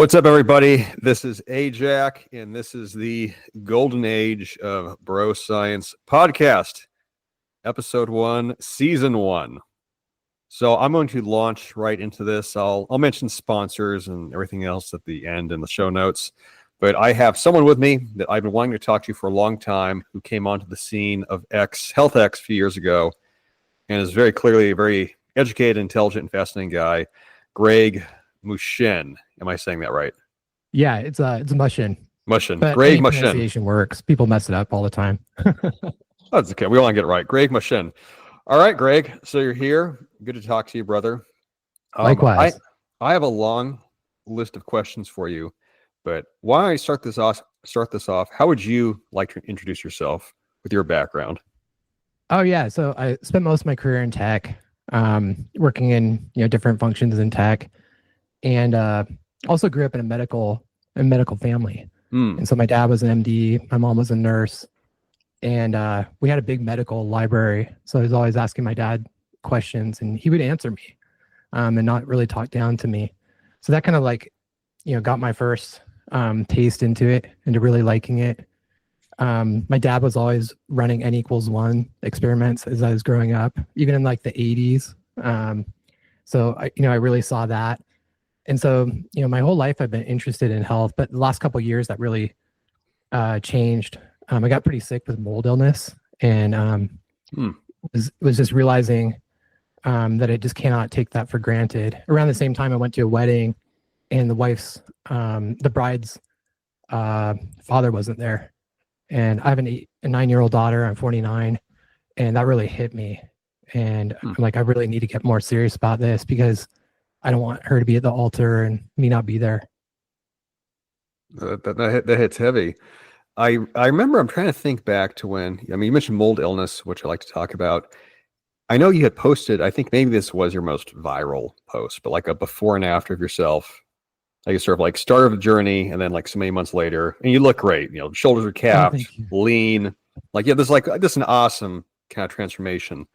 What's up, everybody? This is AJAC, and this is the golden age of Broscience podcast, episode 1, season 1. So I'm going to launch right into this. I'll mention sponsors and everything else at the end in the show notes. But I have someone with me that I've been wanting to talk to for a long time who came onto the scene of Health X a few years ago and is very clearly a very educated, intelligent, and fascinating guy, Greg Mushen. Am I saying that right? Yeah, it's Mushen. Mushen. But Greg any Mushen. pronunciation works. People mess it up all the time. That's okay. We all want to get it right. Greg Mushen. All right, Greg. So you're here. Good to talk to you, brother. Likewise. I have a long list of questions for you, but why don't I start this off? How would you like to introduce yourself with your background? Oh yeah. So I spent most of my career in tech, working in different functions in tech, and also grew up in a medical family. And so my dad was an MD, my mom was a nurse, and we had a big medical library. So I was always asking my dad questions, and he would answer me, and not really talk down to me. So that kind of got my first taste into it, into really liking it. My dad was always running N=1 experiments as I was growing up, even in like the 80s. So I really saw that. And so, my whole life I've been interested in health, but the last couple of years that really changed. I got pretty sick with mold illness, and was just realizing that I just cannot take that for granted. Around the same time, I went to a wedding, and the bride's father wasn't there, and I have a 9-year-old daughter. I'm 49, and that really hit me. And I'm like, I really need to get more serious about this because I don't want her to be at the altar and me not be there. That hits heavy. I remember, I'm trying to think back to when, you mentioned mold illness, which I like to talk about. I know you had posted, I think maybe this was your most viral post, but like a before and after of yourself, like sort of like start of the journey, and then like so many months later, and you look great. Shoulders are capped, lean. Like, yeah, this is an awesome kind of transformation.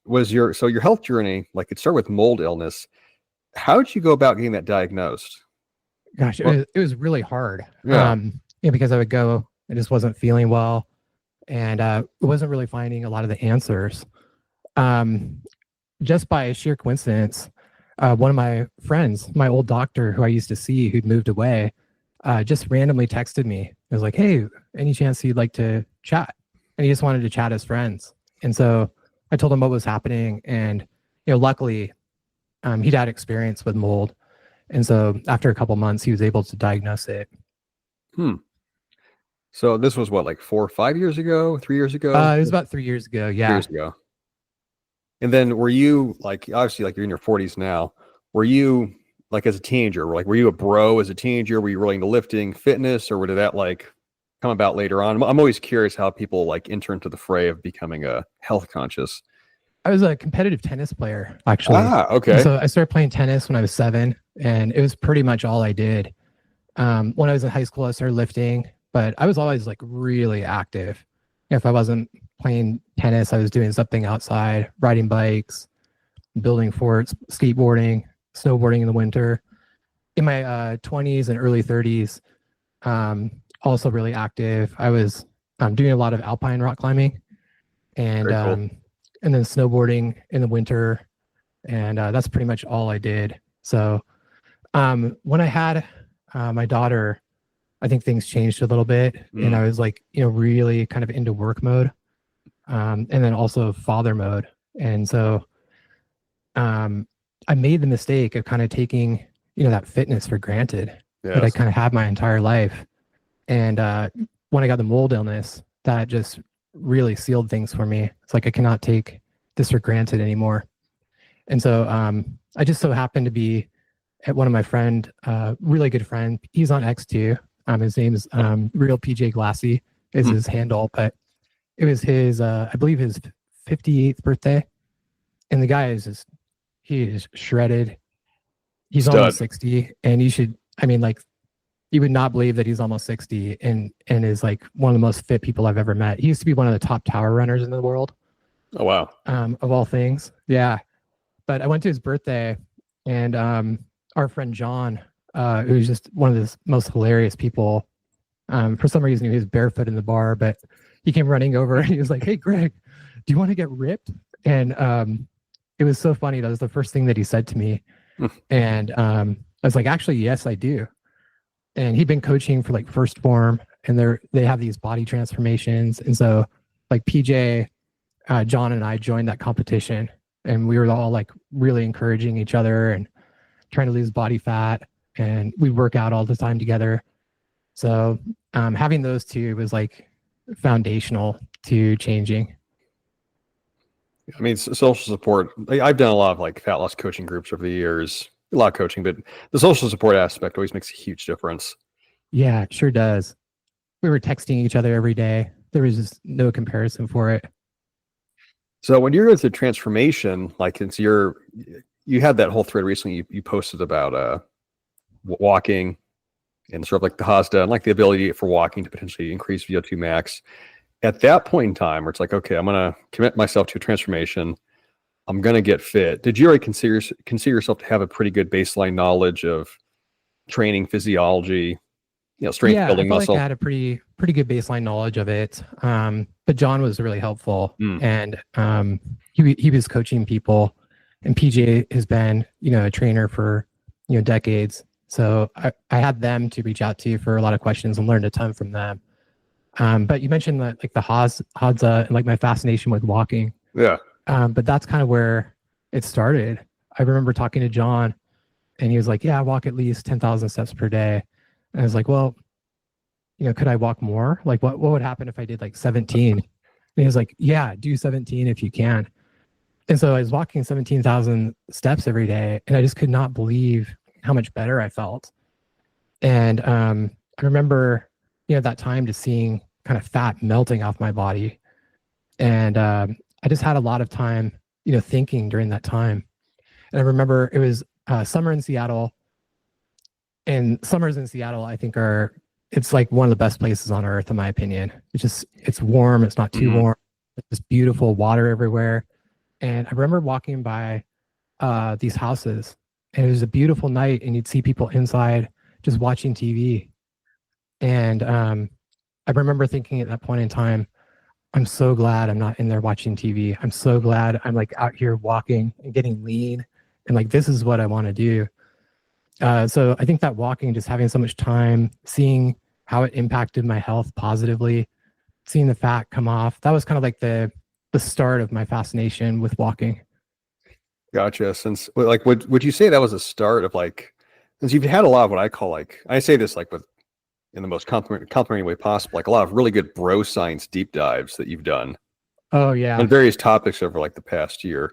Was your health journey, like it started with mold illness. How did you go about getting that diagnosed? Gosh, it was really hard. Yeah. Because I just wasn't feeling well, and wasn't really finding a lot of the answers. Just by sheer coincidence, one of my friends, my old doctor who I used to see, who'd moved away, just randomly texted me. It was like, "Hey, any chance you'd like to chat?" And he just wanted to chat as friends. And so I told him what was happening, and luckily, he'd had experience with mold, and so after a couple months, he was able to diagnose it. So this was what, like 4 or 5 years ago, 3 years ago? It was about 3 years ago. Yeah. 3 years ago. And then were you obviously you're in your 40s now? Were you as a teenager? Were you a bro as a teenager? Were you really into lifting, fitness, or did that come about later on? I'm always curious how people enter into the fray of becoming a health conscious. I was a competitive tennis player, actually. Okay. And so I started playing tennis when I was 7, and it was pretty much all I did. When I was in high school, I started lifting, but I was always really active. If I wasn't playing tennis, I was doing something outside, riding bikes, building forts, skateboarding, snowboarding in the winter. In my 20s and early 30s, also really active. I was doing a lot of alpine rock climbing, and cool. And then snowboarding in the winter, and that's pretty much all I did. So when I had my daughter, I think things changed a little bit, and I was really kind of into work mode, and then also father mode. And so I made the mistake of kind of taking that fitness for granted that I kind of had my entire life. And when I got the mold illness, that just really sealed things for me. It's like I cannot take this for granted anymore. And so I just so happened to be at one of my really good friend. He's on X too. His name's Real PJ Glassy is his handle, but it was his I believe his 58th birthday, and the guy he is shredded. He's almost 60, and you would not believe that he's almost 60 and is one of the most fit people I've ever met. He used to be one of the top tower runners in the world. Oh, wow. Of all things. Yeah. But I went to his birthday, and our friend John who was just one of the most hilarious people. For some reason, he was barefoot in the bar, but he came running over and he was like, "Hey, Greg, do you want to get ripped?" And it was so funny. That was the first thing that he said to me. And I was like, "Actually, yes, I do." And he'd been coaching for like First Form, and they have these body transformations. And so like PJ, John and I joined that competition, and we were all like really encouraging each other and trying to lose body fat, and we work out all the time together. So having those two was like foundational to changing. I mean, social support. I've done a lot of like fat loss coaching groups over the years, a lot of coaching, but the social support aspect always makes a huge difference. Yeah, it sure does. We were texting each other every day. There was just no comparison for it. So when you're with the transformation, like since you had that whole thread recently, you posted about walking and sort of like the Hasda and like the ability for walking to potentially increase VO2 max. At that point in time where it's like, okay, I'm going to commit myself to a transformation. I'm going to get fit. Did you already consider yourself to have a pretty good baseline knowledge of training, physiology, strength building, muscle? Like I had a pretty good baseline knowledge of it. But John was really helpful, and he was coaching people, and PJ has been, a trainer for, decades. So I had them to reach out to for a lot of questions and learned a ton from them. But you mentioned that like the Hadza and like my fascination with walking. Yeah. But that's kind of where it started. I remember talking to John, and he was like, "Yeah, I walk at least 10,000 steps per day." And I was like, "Well, could I walk more? Like what would happen if I did like 17?" And he was like, "Yeah, do 17 if you can." And so I was walking 17,000 steps every day, and I just could not believe how much better I felt. And I remember, that time just seeing kind of fat melting off my body. And I just had a lot of time, thinking during that time. And I remember it was summer in Seattle. And summers in Seattle, I think it's like one of the best places on earth, in my opinion. It's warm. It's not too warm. It's just beautiful water everywhere. And I remember walking by these houses, and it was a beautiful night, and you'd see people inside just watching TV. And I remember thinking at that point in time, I'm so glad I'm not in there watching TV. I'm so glad I'm like out here walking and getting lean, and like this is what I want to do. So I think that walking, just having so much time, seeing how it impacted my health positively, seeing the fat come off, that was kind of like the start of my fascination with walking. Gotcha. Since like, would you say that was a start of like, since you've had a lot of what I call like, I say this like in the most complimentary way possible, like a lot of really good bro science deep dives that you've done. Oh yeah. On various topics over like the past year.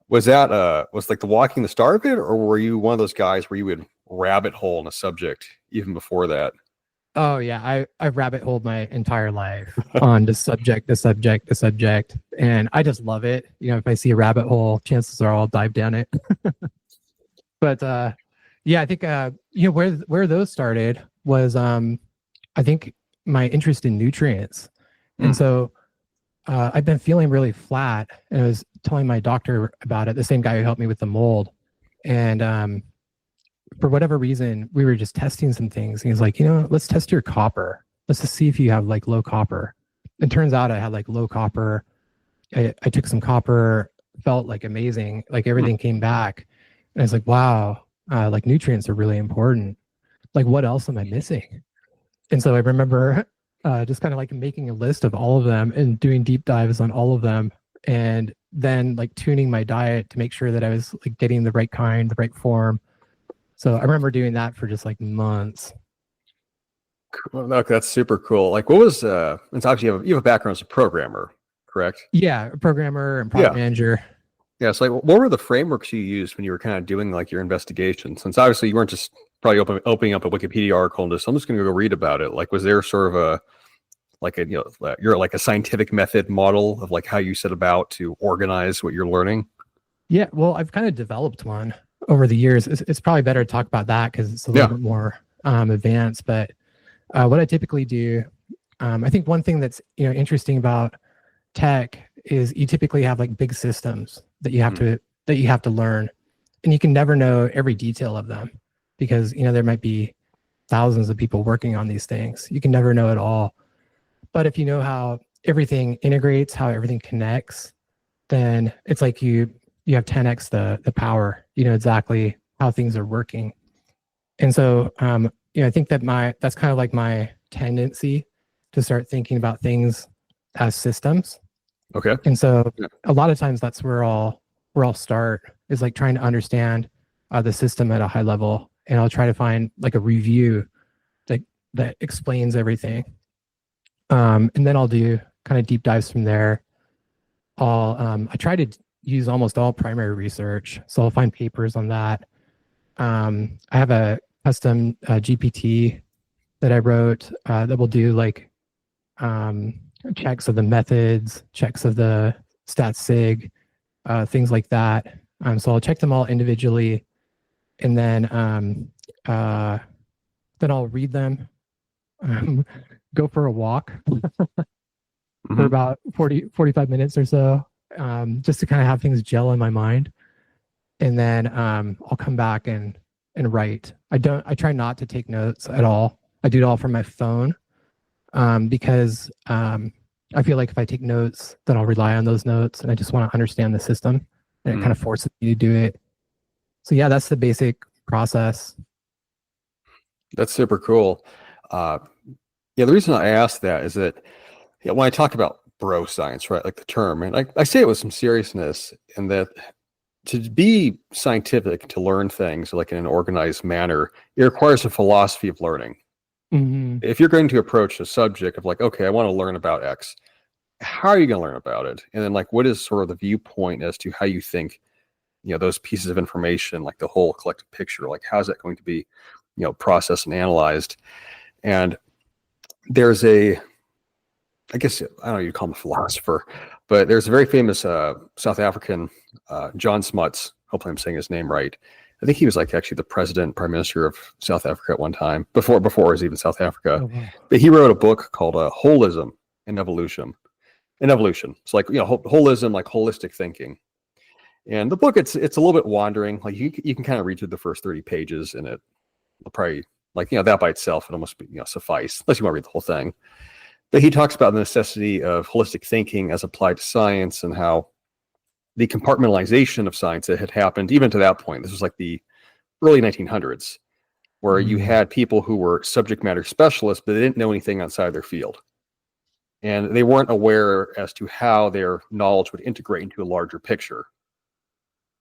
Was that was like the walking the start of it, or were you one of those guys where you would rabbit hole in a subject even before that? Oh yeah, I've rabbit holed my entire life on the subject, and I just love it. If I see a rabbit hole, chances are I'll dive down it. But yeah, I think where those started was I think my interest in nutrients, and so I've been feeling really flat, and I was telling my doctor about it, the same guy who helped me with the mold, and for whatever reason, we were just testing some things. And he's like, let's test your copper. Let's just see if you have like low copper. It turns out I had like low copper. I took some copper, felt like amazing. Like everything came back. And I was like, wow, like nutrients are really important. Like what else am I missing? And so I remember just kind of like making a list of all of them and doing deep dives on all of them. And then like tuning my diet to make sure that I was like getting the right kind, the right form. So I remember doing that for just like months. Cool. Okay, that's super cool. Like what was it's obviously you have a background as a programmer, correct? Yeah, a programmer and product manager. Yeah, so like what were the frameworks you used when you were kind of doing like your investigation? Since obviously you weren't just probably opening up a Wikipedia article and just I'm just gonna go read about it. Like was there sort of you're like a scientific method model of like how you set about to organize what you're learning? Yeah, well, I've kind of developed one over the years. It's probably better to talk about that because it's a little bit more advanced. But what I typically do, I think one thing that's interesting about tech is you typically have like big systems that you have to learn, and you can never know every detail of them. because, there might be thousands of people working on these things. You can never know it all. But if you know how everything integrates, how everything connects, then it's like you have 10x the power. You know exactly how things are working. And so, I think that that's kind of like my tendency to start thinking about things as systems. Okay. And so a lot of times that's where I'll start, is like trying to understand the system at a high level. And I'll try to find like a review that explains everything. And then I'll do kind of deep dives from there. I try to use almost all primary research. So I'll find papers on that. I have a custom GPT that I wrote that will do like checks of the methods, checks of the stat sig, things like that. So I'll check them all individually, and then I'll read them, go for a walk for about 45 minutes or so, just to kind of have things gel in my mind. And then I'll come back and write. I try not to take notes at all. I do it all from my phone, because I feel like if I take notes, then I'll rely on those notes, and I just want to understand the system, and it kind of forces me to do it. So yeah, that's the basic process. That's super cool. The reason I asked that is that when I talk about bro science, right, like the term, and I say it with some seriousness, and that to be scientific, to learn things like in an organized manner, it requires a philosophy of learning. Mm-hmm. If you're going to approach a subject of like, okay, I want to learn about X, how are you going to learn about it? And then like, what is sort of the viewpoint as to how you think, those pieces of information, like the whole collective picture, like how's that going to be, processed and analyzed? And there's I guess, I don't know, you call him a philosopher, but there's a very famous South African, John Smuts, hopefully I'm saying his name right. I think he was like actually the prime minister of South Africa at one time, before it was even South Africa. Oh, wow. But he wrote a book called Holism and Evolution. It's like, holism, like holistic thinking. And the book, it's a little bit wandering. Like you can kind of read through the first 30 pages, and it will probably, like, that by itself, it almost be, suffice, unless you want to read the whole thing. But he talks about the necessity of holistic thinking as applied to science, and how the compartmentalization of science that had happened even to that point. This was like the early 1900s, where you had people who were subject matter specialists, but they didn't know anything outside their field. And they weren't aware as to how their knowledge would integrate into a larger picture.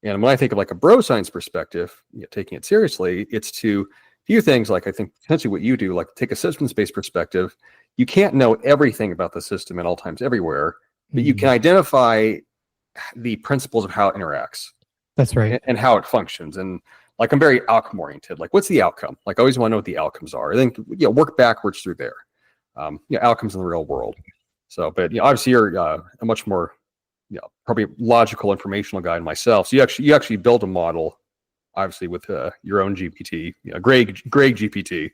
And when I think of like a bro science perspective, taking it seriously, it's to view things like, I think potentially what you do, like take a systems-based perspective. You can't know everything about the system at all times everywhere, but you can identify the principles of how it interacts. That's right. And how it functions. And like, I'm very outcome oriented. Like, what's the outcome? Like, I always want to know what the outcomes are. I think, work backwards through there. Outcomes in the real world. So, but obviously you're a much more, probably logical informational guy than myself. So you actually build a model, obviously with your own GPT, Greg GPT.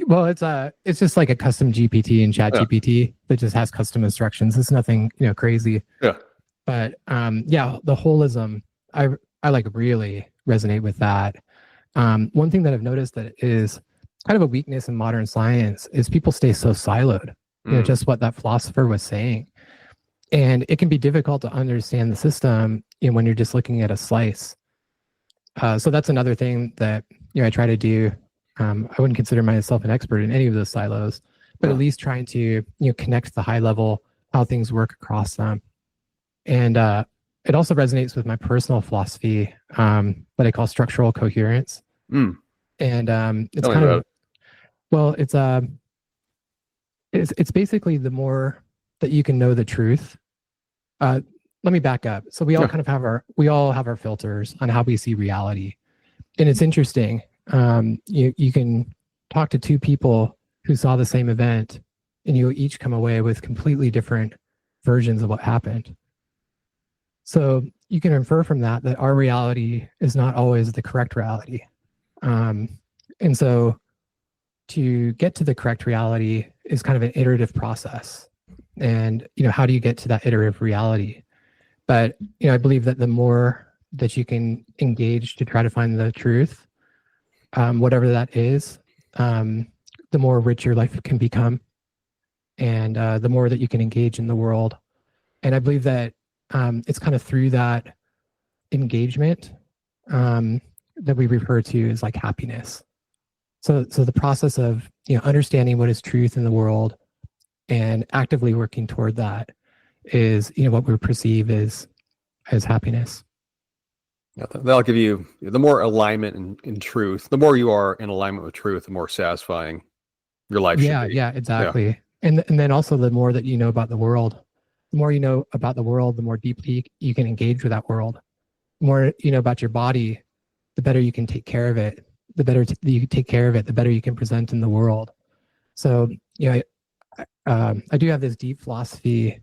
Well, it's just like a custom GPT in Chat GPT that just has custom instructions. It's nothing, crazy. Yeah. But the holism, I like really resonate with that. One thing that I've noticed that is kind of a weakness in modern science is people stay so siloed. Just what that philosopher was saying. And it can be difficult to understand the system when you're just looking at a slice. So that's another thing that I try to do. I wouldn't consider myself an expert in any of those silos, but at least trying to connect the high level, how things work across them. And it also resonates with my personal philosophy, what I call structural coherence. And it's kind of, well, it's basically the more that you can know the truth. Let me back up. So we all kind of have our filters on how we see reality. And it's interesting. You can talk to two people who saw the same event, and you each come away with completely different versions of what happened. So you can infer from that our reality is not always the correct reality. And so to get to the correct reality is kind of an iterative process. And, how do you get to that iterative reality? But, I believe that the more that you can engage to try to find the truth, whatever that is, the more rich your life can become, and the more that you can engage in the world. And I believe that it's kind of through that engagement that we refer to as like happiness. So the process of understanding what is truth in the world and actively working toward that is what we perceive as happiness. Yeah, that'll give you the more alignment in truth. The more you are in alignment with truth, the more satisfying your life should be. Yeah, exactly. Yeah. And then also the more that you know about the world, the more you know about the world, the more deeply you can engage with that world. The more you know about your body, the better you can take care of it. The better you take care of it, the better you can present in the world. So, I do have this deep philosophy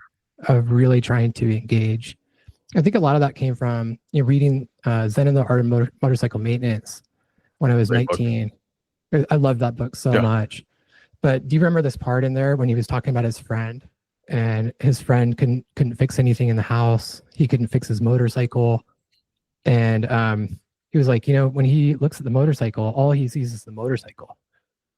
of really trying to engage. I think a lot of that came from reading Zen and the Art of Motorcycle Maintenance when I was Great 19. Book. I love that book so much. But do you remember this part in there when he was talking about his friend, and his friend couldn't fix anything in the house? He couldn't fix his motorcycle, and he was like, when he looks at the motorcycle, all he sees is the motorcycle.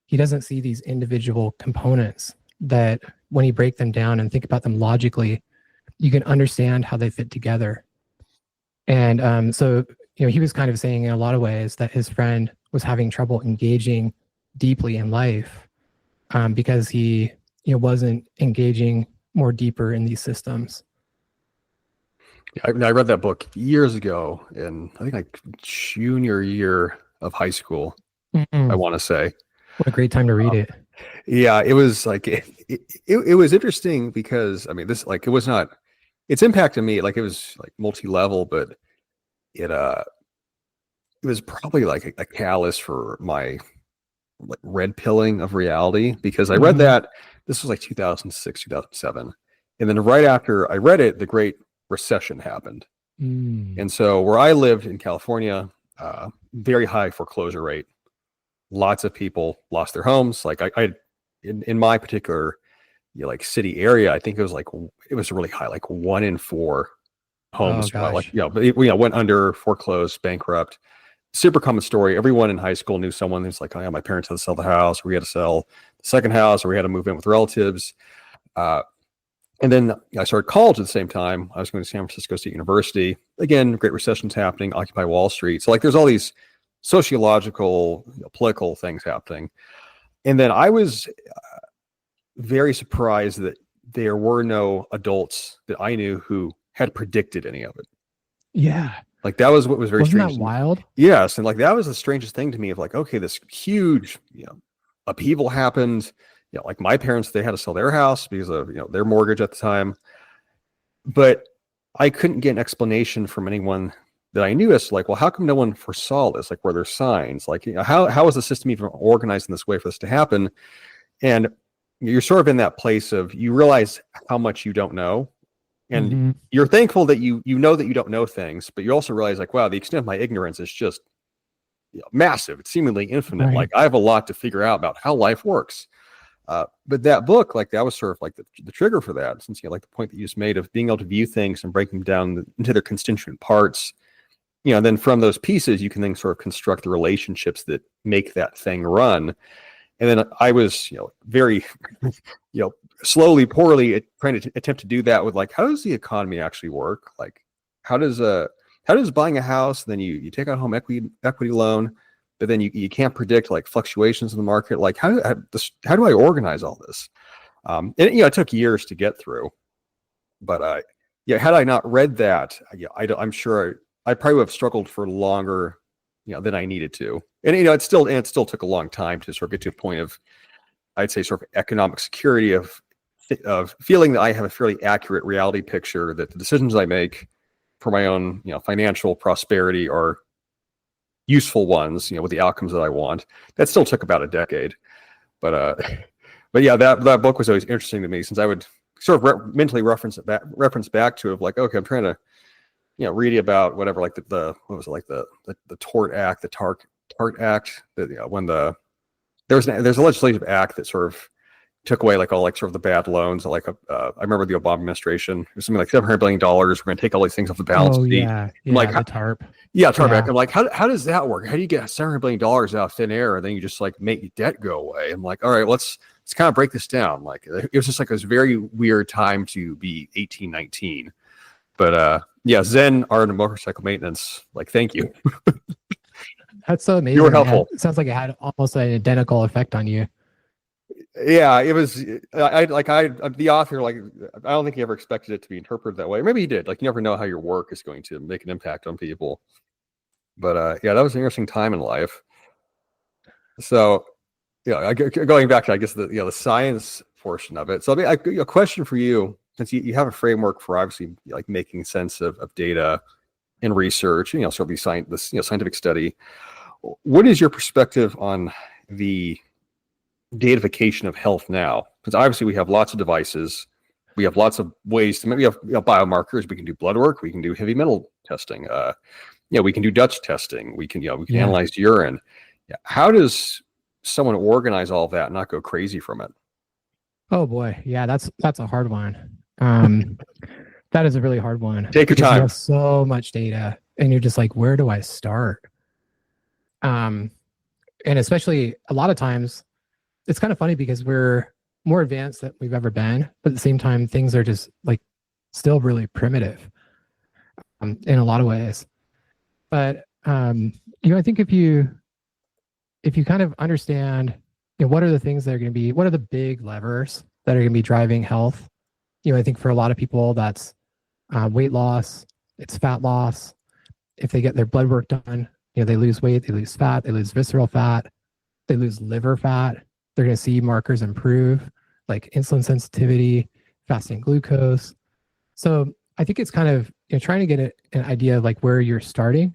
He doesn't see these individual components that when you break them down and think about them logically, you can understand how they fit together. And so, he was kind of saying in a lot of ways that his friend was having trouble engaging deeply in life because he wasn't engaging more deeper in these systems. I read that book years ago in, I think, like junior year of high school, I want to say. What a great time to read it. Yeah, it was like, it was interesting because, I mean, this, like, it was not, its impact on me, like, it was like multi-level, but it was probably like a catalyst for my like red pilling of reality, because I read that, this was like 2006, 2007. And then right after I read it, the Great Recession happened. And so where I lived in California, very high foreclosure rate. Lots of people lost their homes. Like I in my particular like city area, I think it was really high, like 1 in 4 homes, like went under, foreclosed, bankrupt. Super common story. Everyone in high school knew someone who's like, oh yeah, my parents had to sell the house, or we had to sell the second house, or we had to move in with relatives. And then I started college at the same time. I was going to San Francisco State University. Again, Great Recession's happening, Occupy Wall Street. So like there's all these sociological, political things happening. And then I was very surprised that there were no adults that I knew who had predicted any of it. Yeah. Like that was what was very strange. Wasn't that wild? Yes. And like that was the strangest thing to me, of like, okay, this huge, upheaval happened. Like my parents, they had to sell their house because of, their mortgage at the time. But I couldn't get an explanation from anyone that I knew as to like, well, how come no one foresaw this? Like, were there signs? Like, how is the system even organized in this way for this to happen? And you're sort of in that place of, you realize how much you don't know. And you're thankful that you know that you don't know things, but you also realize like, wow, the extent of my ignorance is just massive. It's seemingly infinite. Right. Like I have a lot to figure out about how life works. But that book, like that was sort of like the trigger for that, since like the point that you just made of being able to view things and break them down into their constituent parts, then from those pieces, you can then sort of construct the relationships that make that thing run. And then I was, very, slowly, poorly trying to attempt to do that with like, how does the economy actually work? Like, how does buying a house, then you take out a home equity loan, but then you can't predict like fluctuations in the market. Like how do I organize all this? And it took years to get through, but had I not read that, I'm sure I probably would have struggled for longer, than I needed to. And it still took a long time to sort of get to a point of, I'd say, sort of economic security of feeling that I have a fairly accurate reality picture, that the decisions I make for my own, financial prosperity are useful ones, with the outcomes that I want. That still took about a decade, but yeah, that book was always interesting to me, since I would sort of mentally reference back to it, of like, okay, I'm trying to, reading about whatever, like the what was it, like the Tort Act, the TART Act, that when there's a legislative act that sort of took away like all like sort of the bad loans. Like I remember the Obama administration, it was something like $700 billion. We're going to take all these things off the balance sheet. Yeah. I'm like, The TARP. Yeah, TARP Yeah. Act. I'm like, how does that work? How do you get $700 billion out of thin air and then you just like make debt go away? I'm like, all right, let's kind of break this down. Like it was just like this very weird time to be 18, 19. But yeah, Zen art and motorcycle maintenance. Like, thank you. That's so amazing. You were helpful. It sounds like it had almost an identical effect on you. Yeah, it was. I'm the author. Like, I don't think he ever expected it to be interpreted that way. Maybe he did. Like, you never know how your work is going to make an impact on people. But yeah, that was an interesting time in life. So, yeah, going back to I guess the science portion of it. So, I mean, a question for you, since you have a framework for obviously like making sense of data and research, sort of this scientific study. What is your perspective on the datafication of health now? Because obviously we have lots of devices, we have lots of ways to, maybe have biomarkers. We can do blood work, we can do heavy metal testing, we can do Dutch testing, we can analyze urine. How does someone organize all of that and not go crazy from it? Oh boy, yeah, that's a hard one. That is a really hard one. Take your time. You have so much data and you're just like, where do I start? And especially a lot of times it's kind of funny because we're more advanced than we've ever been, but at the same time, things are just like still really primitive in a lot of ways. But I think if you kind of understand, what are the things that are going to be, what are the big levers that are going to be driving health? I think for a lot of people, that's weight loss, it's fat loss. If they get their blood work done, they lose weight, they lose fat, they lose visceral fat, they lose liver fat. They're going to see markers improve, like insulin sensitivity, fasting glucose. So I think it's kind of trying to get an idea of like where you're starting,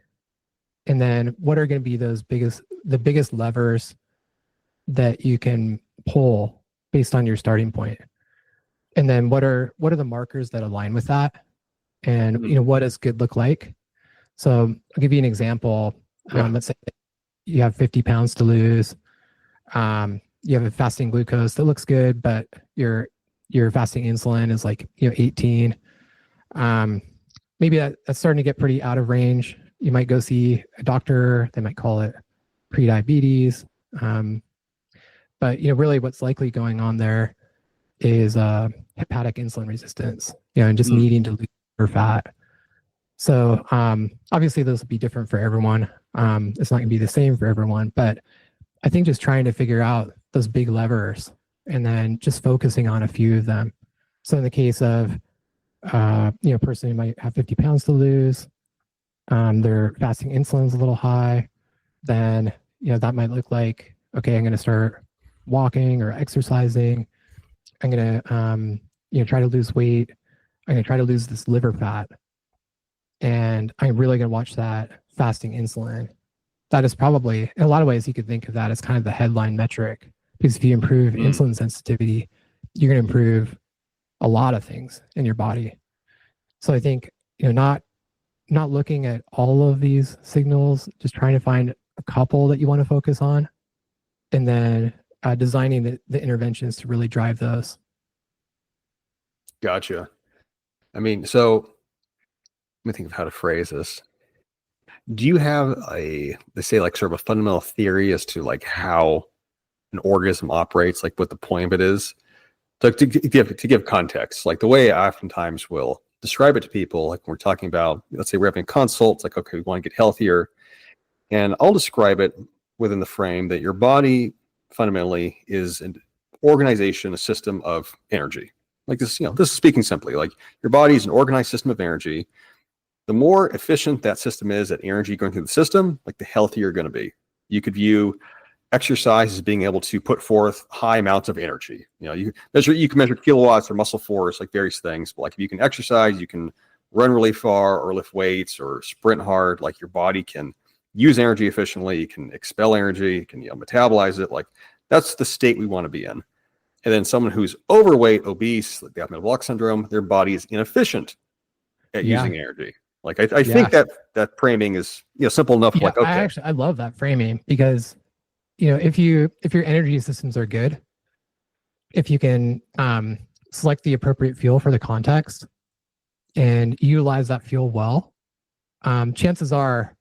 and then what are going to be the biggest levers that you can pull based on your starting point. And then what are the markers that align with that? And what does good look like? So I'll give you an example. Let's say you have 50 pounds to lose. You have a fasting glucose that looks good, but your fasting insulin is like 18. Maybe that's starting to get pretty out of range. You might go see a doctor. They might call it prediabetes. But really what's likely going on there is hepatic insulin resistance, and just needing to lose liver fat. So obviously those will be different for everyone. It's not going to be the same for everyone, but I think just trying to figure out those big levers and then just focusing on a few of them. So in the case of a person who might have 50 pounds to lose, their fasting insulin is a little high, then that might look like, okay, I'm going to start walking or exercising. I'm going to try to lose weight. I'm going to try to lose this liver fat, and I'm really going to watch that fasting insulin. That is probably, in a lot of ways, you could think of that as kind of the headline metric, because if you improve insulin sensitivity, you're going to improve a lot of things in your body. So I think, not looking at all of these signals, just trying to find a couple that you want to focus on, and then designing the interventions to really drive those. Gotcha. I mean, so let me think of how to phrase this. Do you have they say like sort of a fundamental theory as to like how an organism operates, like what the point of it is? So to give context, like the way I oftentimes will describe it to people, like when we're talking about, let's say we're having consults, like, okay, we want to get healthier. And I'll describe it within the frame that your body fundamentally is an organization, a system of energy. Like this, this is speaking simply, like your body is an organized system of energy. The more efficient that system is at energy going through the system, like the healthier you're going to be. You could view exercise as being able to put forth high amounts of energy. You can measure kilowatts or muscle force, like various things. But like if you can exercise, you can run really far or lift weights or sprint hard. Like your body can use energy efficiently. You can expel energy. You can metabolize it. Like that's the state we want to be in. And then someone who's overweight, obese, like they have metabolic syndrome, their body is inefficient at using energy. Like I think that framing is simple enough. Yeah, like okay, I love that framing, because if your energy systems are good, if you can select the appropriate fuel for the context and utilize that fuel well, chances are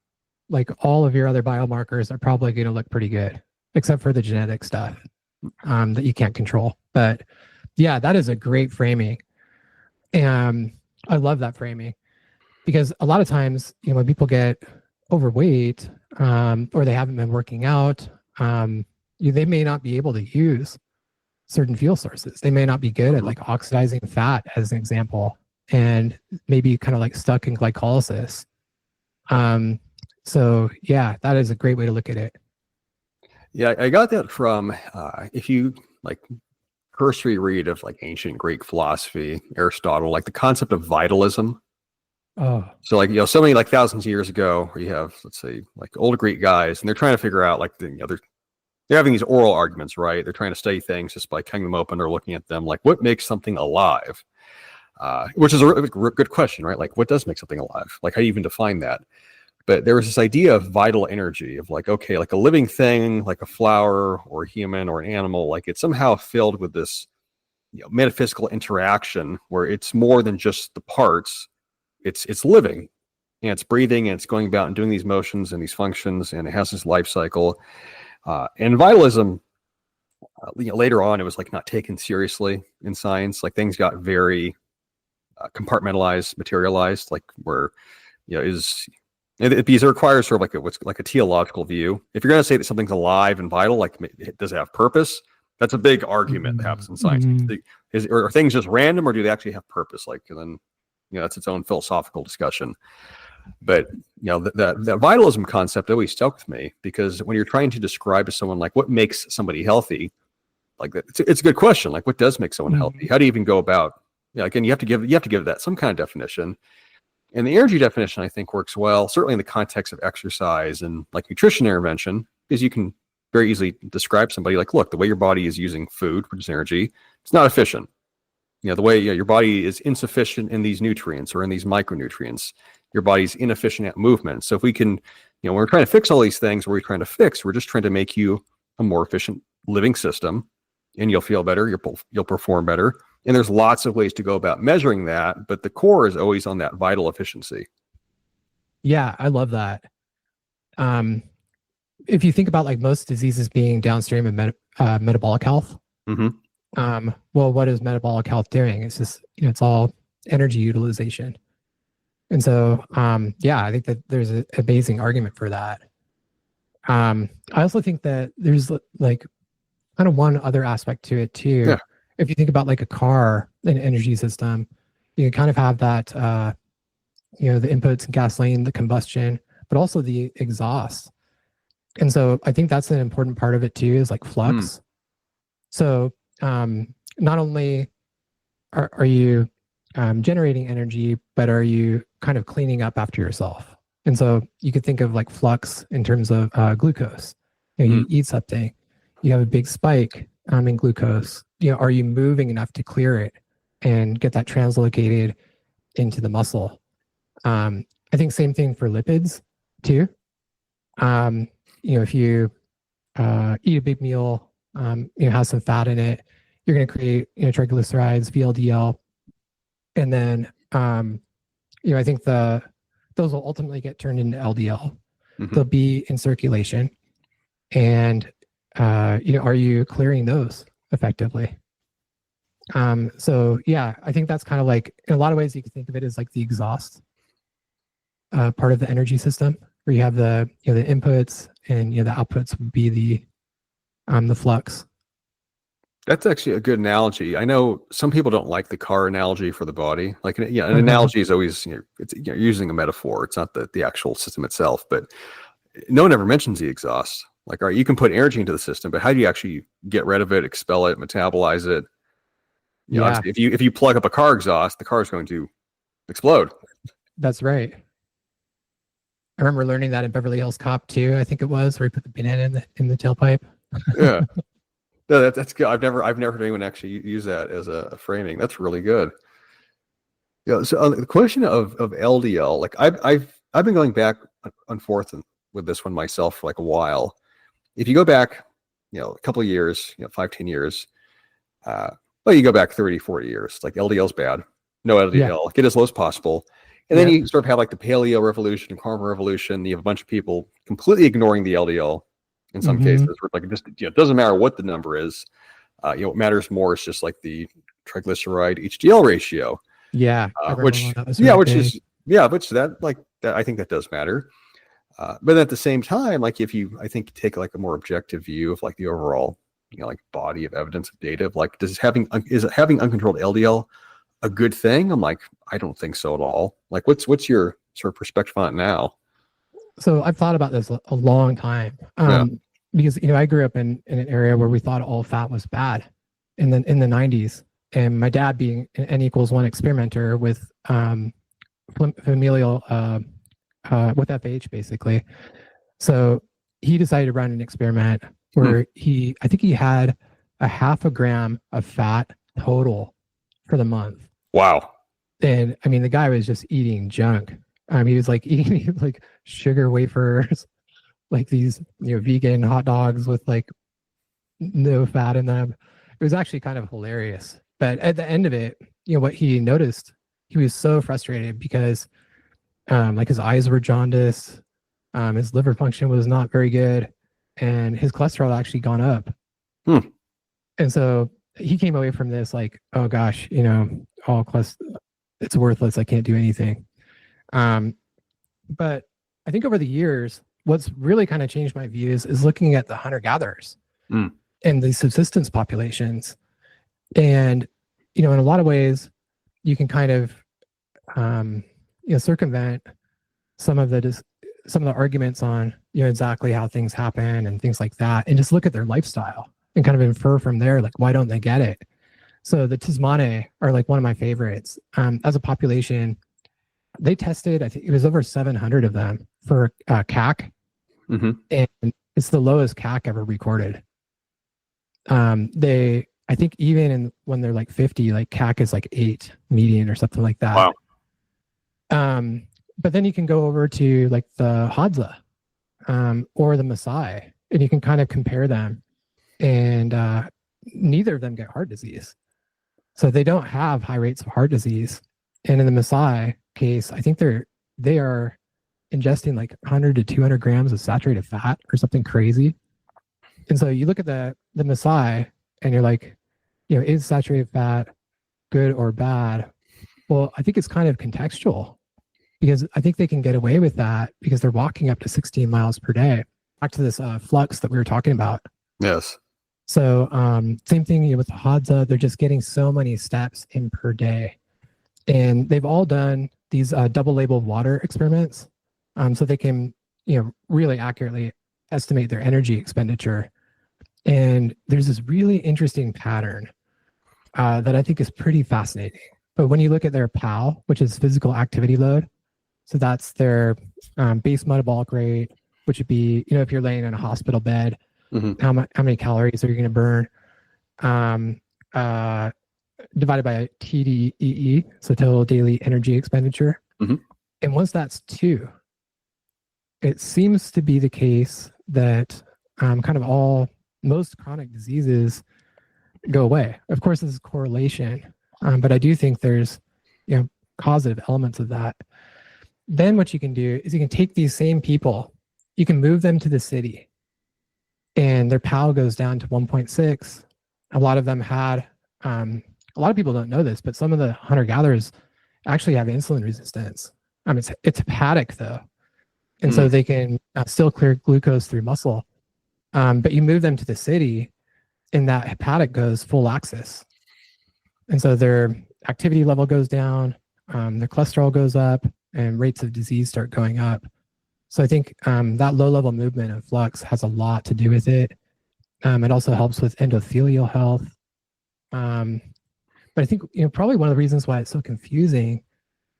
like all of your other biomarkers are probably going to look pretty good, except for the genetic stuff that you can't control. But yeah, that is a great framing. And I love that framing because a lot of times, when people get overweight or they haven't been working out, they may not be able to use certain fuel sources. They may not be good at like oxidizing fat, as an example, and maybe kind of like stuck in glycolysis. So yeah, that is a great way to look at it. Yeah, I got that from if you like cursory read of like ancient Greek philosophy, Aristotle, like the concept of vitalism. Oh, so like so many like thousands of years ago, where you have, let's say, like old Greek guys, and they're trying to figure out like they're having these oral arguments, right? They're trying to study things just by cutting them open or looking at them, like what makes something alive, which is a good question, right? Like what does make something alive? Like how do you even define that? But there was this idea of vital energy of like, okay, like a living thing, like a flower or a human or an animal, like it's somehow filled with this metaphysical interaction where it's more than just the parts. It's living and it's breathing and it's going about and doing these motions and these functions, and it has this life cycle. And vitalism, later on, it was like not taken seriously in science. Like things got very compartmentalized, materialized, like where because it requires sort of like what's like a teleological view. If you're going to say that something's alive and vital, like does it have purpose? That's a big argument that happens in science. Are things just random, or do they actually have purpose? Like, and then that's its own philosophical discussion. But that vitalism concept always stuck with me, because when you're trying to describe to someone like what makes somebody healthy, like it's a good question. Like what does make someone healthy? How do you even go about? Again, you have to give that some kind of definition. And the energy definition, I think, works well, certainly in the context of exercise and like nutrition intervention, because you can very easily describe somebody like, look, the way your body is using food, which is energy, it's not efficient. The way your body is insufficient in these nutrients or in these micronutrients, your body's inefficient at movement. So if we can, when we're trying to fix all these things, what we're trying to fix, we're just trying to make you a more efficient living system, and you'll feel better, you'll perform better. And there's lots of ways to go about measuring that, but the core is always on that vital efficiency. Yeah, I love that. If you think about like most diseases being downstream of metabolic health, well, what is metabolic health doing? It's just, it's all energy utilization. And so, yeah, I think that there's an amazing argument for that. I also think that there's like kind of one other aspect to it too. Yeah. If you think about like a car, an energy system, you kind of have that, the inputs, gasoline, the combustion, but also the exhaust. And so I think that's an important part of it too, is like flux. So not only are you generating energy, but are you kind of cleaning up after yourself? And so you could think of like flux in terms of glucose. You eat something, you have a big spike in glucose. Are you moving enough to clear it and get that translocated into the muscle? I think same thing for lipids too. If you eat a big meal, has some fat in it, you're going to create triglycerides, VLDL, and then I think those will ultimately get turned into LDL. They'll be in circulation, and are you clearing those effectively? So yeah, I think that's kind of like, in a lot of ways you can think of it as like the exhaust part of the energy system, where you have the the inputs, and the outputs would be the flux. That's actually a good analogy. I know some people don't like the car analogy for the body. Like, an analogy is always, it's using a metaphor. It's not the actual system itself, but no one ever mentions the exhaust. Like, all right, you can put energy into the system, but how do you actually get rid of it, expel it, metabolize it? If you plug up a car exhaust, the car is going to explode. That's right. I remember learning that in Beverly Hills Cop 2, I think it was, where he put the banana in the tailpipe. Yeah. No, that's good. I've never heard anyone actually use that as a framing. That's really good. So the question of LDL, like I've been going back and forth with this one myself for like a while. If you go back, a couple of years, 5-10 years, Well, you go back 30, 40 years, like LDL's bad. No LDL, get as low as possible. And then you sort of have like the paleo revolution, carb revolution. You have a bunch of people completely ignoring the LDL in some cases, where like just, it doesn't matter what the number is. What matters more is just like the triglyceride HDL ratio. Which I think that does matter. But at the same time, like if you, I think, take like a more objective view of like the overall, like body of evidence of data of like, is having uncontrolled LDL a good thing? I'm like, I don't think so at all. Like, what's your sort of perspective on it now? So I've thought about this a long time, because I grew up in an area where we thought all fat was bad in the 90s, and my dad being an N=1 experimenter with familial with FH basically, so he decided to run an experiment where I think he had a 0.5 gram of fat total for the month. Wow. And I mean, the guy was just eating junk. He was like eating like sugar wafers, like these, vegan hot dogs with like no fat in them. It was actually kind of hilarious. But at the end of it, what he noticed, he was so frustrated because like his eyes were jaundiced, his liver function was not very good, and his cholesterol actually gone up. And so he came away from this like, oh gosh, all cholesterol, it's worthless. I can't do anything. But I think over the years, what's really kind of changed my views is looking at the hunter-gatherers and the subsistence populations. And, in a lot of ways, you can kind of, circumvent some of the arguments on, exactly how things happen and things like that, and just look at their lifestyle and kind of infer from there, like, why don't they get it? So the Tismane are like one of my favorites. As a population, they tested, I think it was over 700 of them for CAC, and it's the lowest CAC ever recorded. I think even when they're like 50, like CAC is like 8 median or something like that. Wow. But then you can go over to like the Hadza or the Maasai, and you can kind of compare them, and neither of them get heart disease. So they don't have high rates of heart disease. And in the Maasai case, I think they are ingesting like 100 to 200 grams of saturated fat or something crazy. And so you look at the Maasai and you're like, is saturated fat good or bad? Well, I think it's kind of contextual, because I think they can get away with that because they're walking up to 16 miles per day. Back to this flux that we were talking about. Yes. So same thing with the Hadza, they're just getting so many steps in per day. And they've all done these double labeled water experiments, so they can, really accurately estimate their energy expenditure. And there's this really interesting pattern that I think is pretty fascinating. But when you look at their PAL, which is physical activity load, so that's their base metabolic rate, which would be, if you're laying in a hospital bed, how many calories are you going to burn? Divided by TDEE, so total daily energy expenditure. And once that's 2, it seems to be the case that most chronic diseases go away. Of course, this is correlation, but I do think there's causative elements of that. Then what you can do is you can take these same people, you can move them to the city, and their PAL goes down to 1.6. A lot of them had, a lot of people don't know this, but some of the hunter-gatherers actually have insulin resistance. It's hepatic though. And so they can still clear glucose through muscle. But you move them to the city and that hepatic goes full axis. And so their activity level goes down, their cholesterol goes up, and rates of disease start going up. So I think that low-level movement of flux has a lot to do with it. It also helps with endothelial health. But I think probably one of the reasons why it's so confusing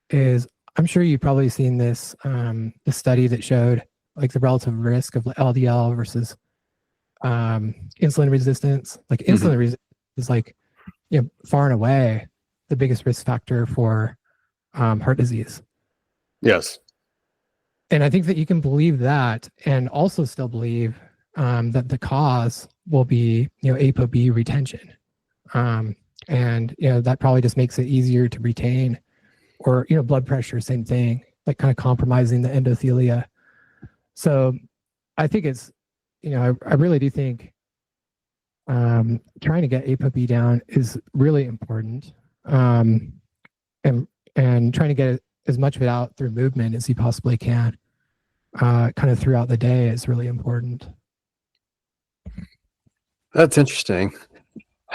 is, I'm sure you've probably seen this the study that showed like the relative risk of LDL versus insulin resistance. Like insulin resistance is like far and away the biggest risk factor for heart disease. Yes. And I think that you can believe that and also still believe that the cause will be ApoB retention. And that probably just makes it easier to retain. Or blood pressure, same thing, like kind of compromising the endothelia. So I think it's I really do think trying to get ApoB down is really important, and trying to get as much of it out through movement as you possibly can, kind of throughout the day, is really important. That's interesting.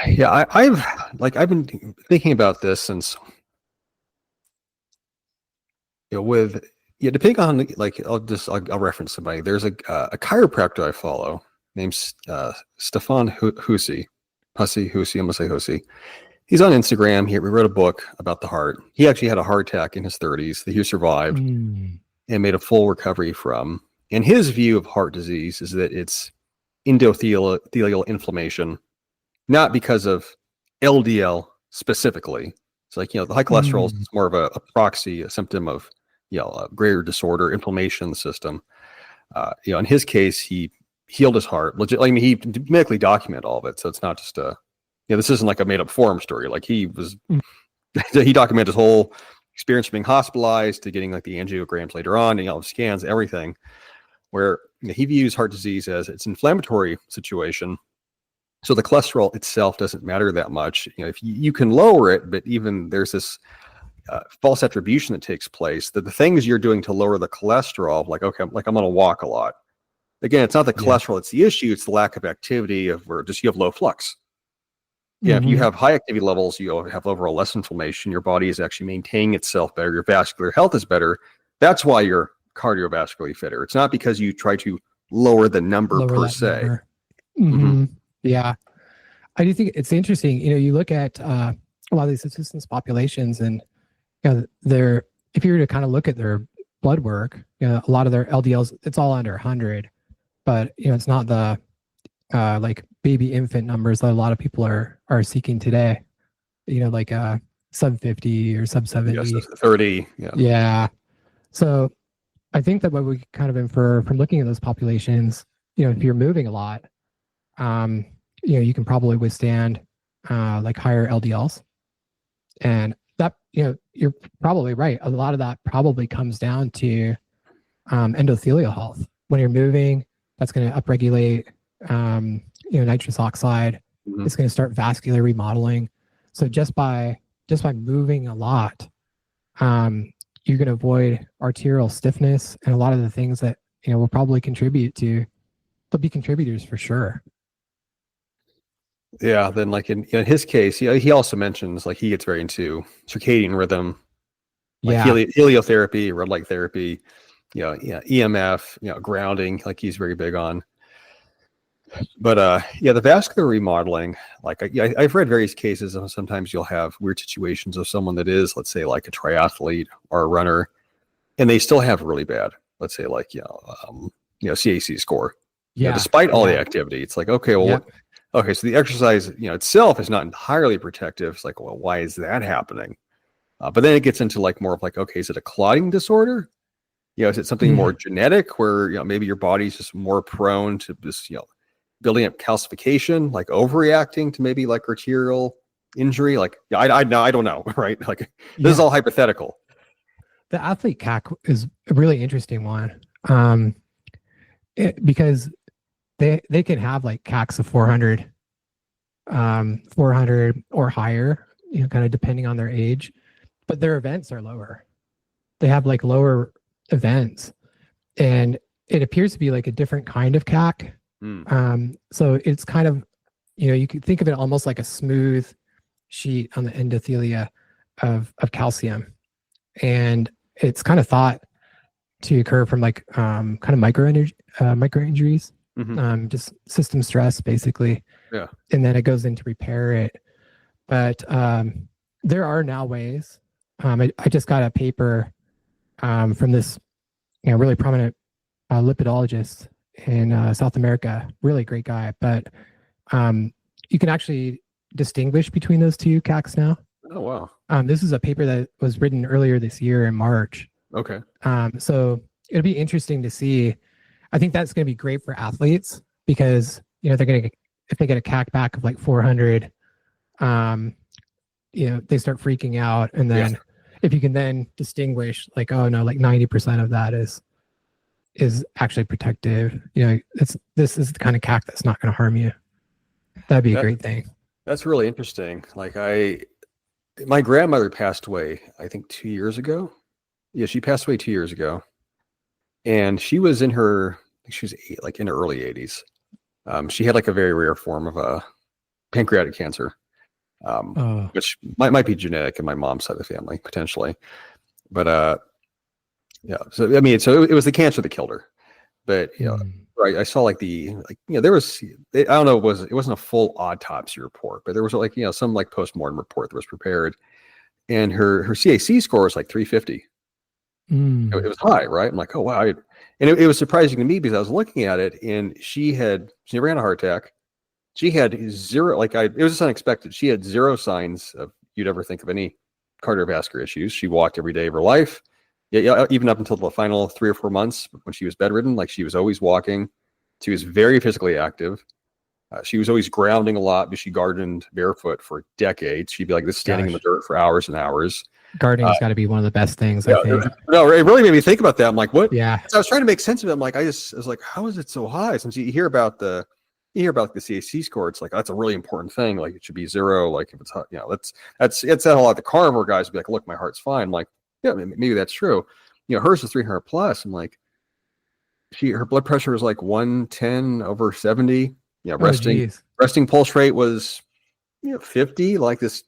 Yeah, I've been thinking about this since, depending on I'll reference somebody. There's a chiropractor I follow named Stefan Hussey. I'm gonna say Hussey. He's on Instagram. He wrote a book about the heart. He actually had a heart attack in his 30s that he survived and made a full recovery from. And his view of heart disease is that it's endothelial inflammation, not because of LDL specifically. It's like, the high cholesterol is more of a proxy, a symptom of, a greater disorder, inflammation in the system. In his case, he healed his heart. Legit, I mean, he medically documented all of it. So it's not just this isn't like a made up forum story. Like he documented his whole experience from being hospitalized to getting like the angiograms later on, scans, everything, where he views heart disease as it's an inflammatory situation. So the cholesterol itself doesn't matter that much. If you can lower it, but even there's this false attribution that takes place that the things you're doing to lower the cholesterol, like, okay, like I'm going to walk a lot. Again, it's not the cholesterol, it's the issue. It's the lack of activity of where you have low flux. Yeah, if you have high activity levels, you have overall less inflammation. Your body is actually maintaining itself better. Your vascular health is better. That's why you're cardiovascularly fitter. It's not because you try to lower the number per se. Yeah, I do think it's interesting. You look at a lot of these subsistence populations, and if you were to kind of look at their blood work, a lot of their LDLs, it's all under 100, but it's not the like baby infant numbers that a lot of people are seeking today. Like sub 50 or sub 70. Yes, 30. Yeah. So I think that what we kind of infer from looking at those populations, if you're moving a lot, you can probably withstand like higher LDLs. And that, you're probably right. A lot of that probably comes down to endothelial health. When you're moving, that's going to upregulate nitrous oxide. It's going to start vascular remodeling. So just by moving a lot, you're going to avoid arterial stiffness and a lot of the things that will probably contribute to. They'll be contributors for sure. Yeah, then like in his case, he also mentions like he gets very into circadian rhythm, like heliotherapy, red light therapy, EMF, grounding, like he's very big on. But the vascular remodeling, like I've read various cases of sometimes you'll have weird situations of someone that is, let's say, like a triathlete or a runner, and they still have really bad, let's say, like CAC score. Despite all the activity, it's like, okay, well. Okay, so the exercise, itself is not entirely protective. It's like, well, why is that happening? But then it gets into like more of like, okay, is it a clotting disorder? Is it something more genetic where maybe your body's just more prone to this, building up calcification, like overreacting to maybe like arterial injury? Like, I don't know, right? Like this is all hypothetical. The athlete CAC is a really interesting one, because they can have like CACs of 400 or higher, kind of depending on their age, but their events are lower. They have like lower events, and it appears to be like a different kind of CAC. So it's kind of, you can think of it almost like a smooth sheet on the endothelia of calcium, and it's kind of thought to occur from like kind of micro injuries. Just system stress, basically. Yeah. And then it goes in to repair it. But there are now ways. I just got a paper from this really prominent lipidologist in South America. Really great guy. But you can actually distinguish between those two CACs now. Oh, wow. This is a paper that was written earlier this year in March. Okay. So it'll be interesting to see. I think that's going to be great for athletes because, they're going to, if they get a CAC back of like 400, they start freaking out. And then if you can then distinguish like, oh no, like 90% of that is actually protective, this is the kind of CAC that's not going to harm you. That'd be a great thing. That's really interesting. Like my grandmother passed away, I think 2 years ago. Yeah, she passed away 2 years ago. And she was in her early 80s. She had like a very rare form of pancreatic cancer, which might be genetic in my mom's side of the family, potentially. But yeah, so I mean, so it was the cancer that killed her. But right, I saw there was, I don't know, it wasn't a full autopsy report, but there was some like postmortem report that was prepared, and her CAC score was like 350. It was high, right? I'm like, oh wow. And it was surprising to me because I was looking at it, and she never had a heart attack. She had zero, it was just unexpected. She had zero signs of you'd ever think of any cardiovascular issues. She walked every day of her life. Yeah, even up until the final 3 or 4 months when she was bedridden, like she was always walking. She was very physically active. She was always grounding a lot because she gardened barefoot for decades. She'd be like this, standing in the dirt for hours and hours. Gardening's got to be one of the best things, I think. No, it really made me think about that. I'm like, what? Yeah. So I was trying to make sense of it. I'm like, I was like, how is it so high? Since you hear about the CAC score, it's like, that's a really important thing. Like it should be zero. Like if it's hot, it's a lot of the carnivore guys would be like, look, my heart's fine. I'm like, yeah, maybe that's true. Hers is 300 plus. I'm like, her blood pressure was like 110/70. Resting pulse rate was 50. Like this.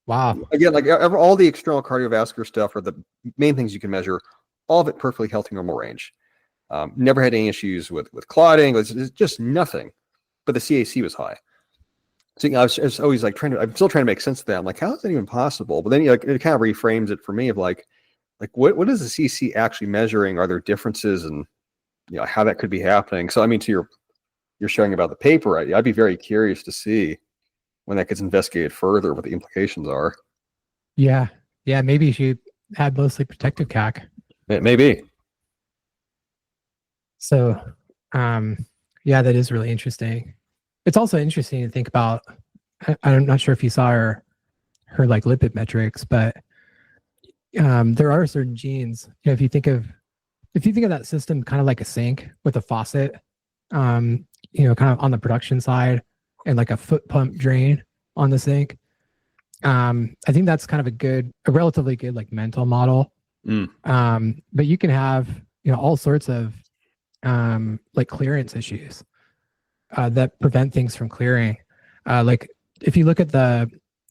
Wow. Again, like all the external cardiovascular stuff are the main things you can measure. All of it perfectly healthy, normal range. Never had any issues with clotting. It's just nothing. But the CAC was high. So I was always like I'm still trying to make sense of that. I'm like, how is that even possible? But then it kind of reframes it for me of like what is the CC actually measuring? Are there differences in how that could be happening? So I mean, to you're showing about the paper, I'd be very curious to see when that gets investigated further, what the implications are. Yeah, maybe she had mostly protective CAC. Maybe. So, that is really interesting. It's also interesting to think about. I'm not sure if you saw her like lipid metrics, but there are certain genes. If you think of that system kind of like a sink with a faucet, kind of on the production side, and like a foot pump drain on the sink. I think that's kind of a relatively good like mental model. But you can have all sorts of like clearance issues that prevent things from clearing. Like if you look at the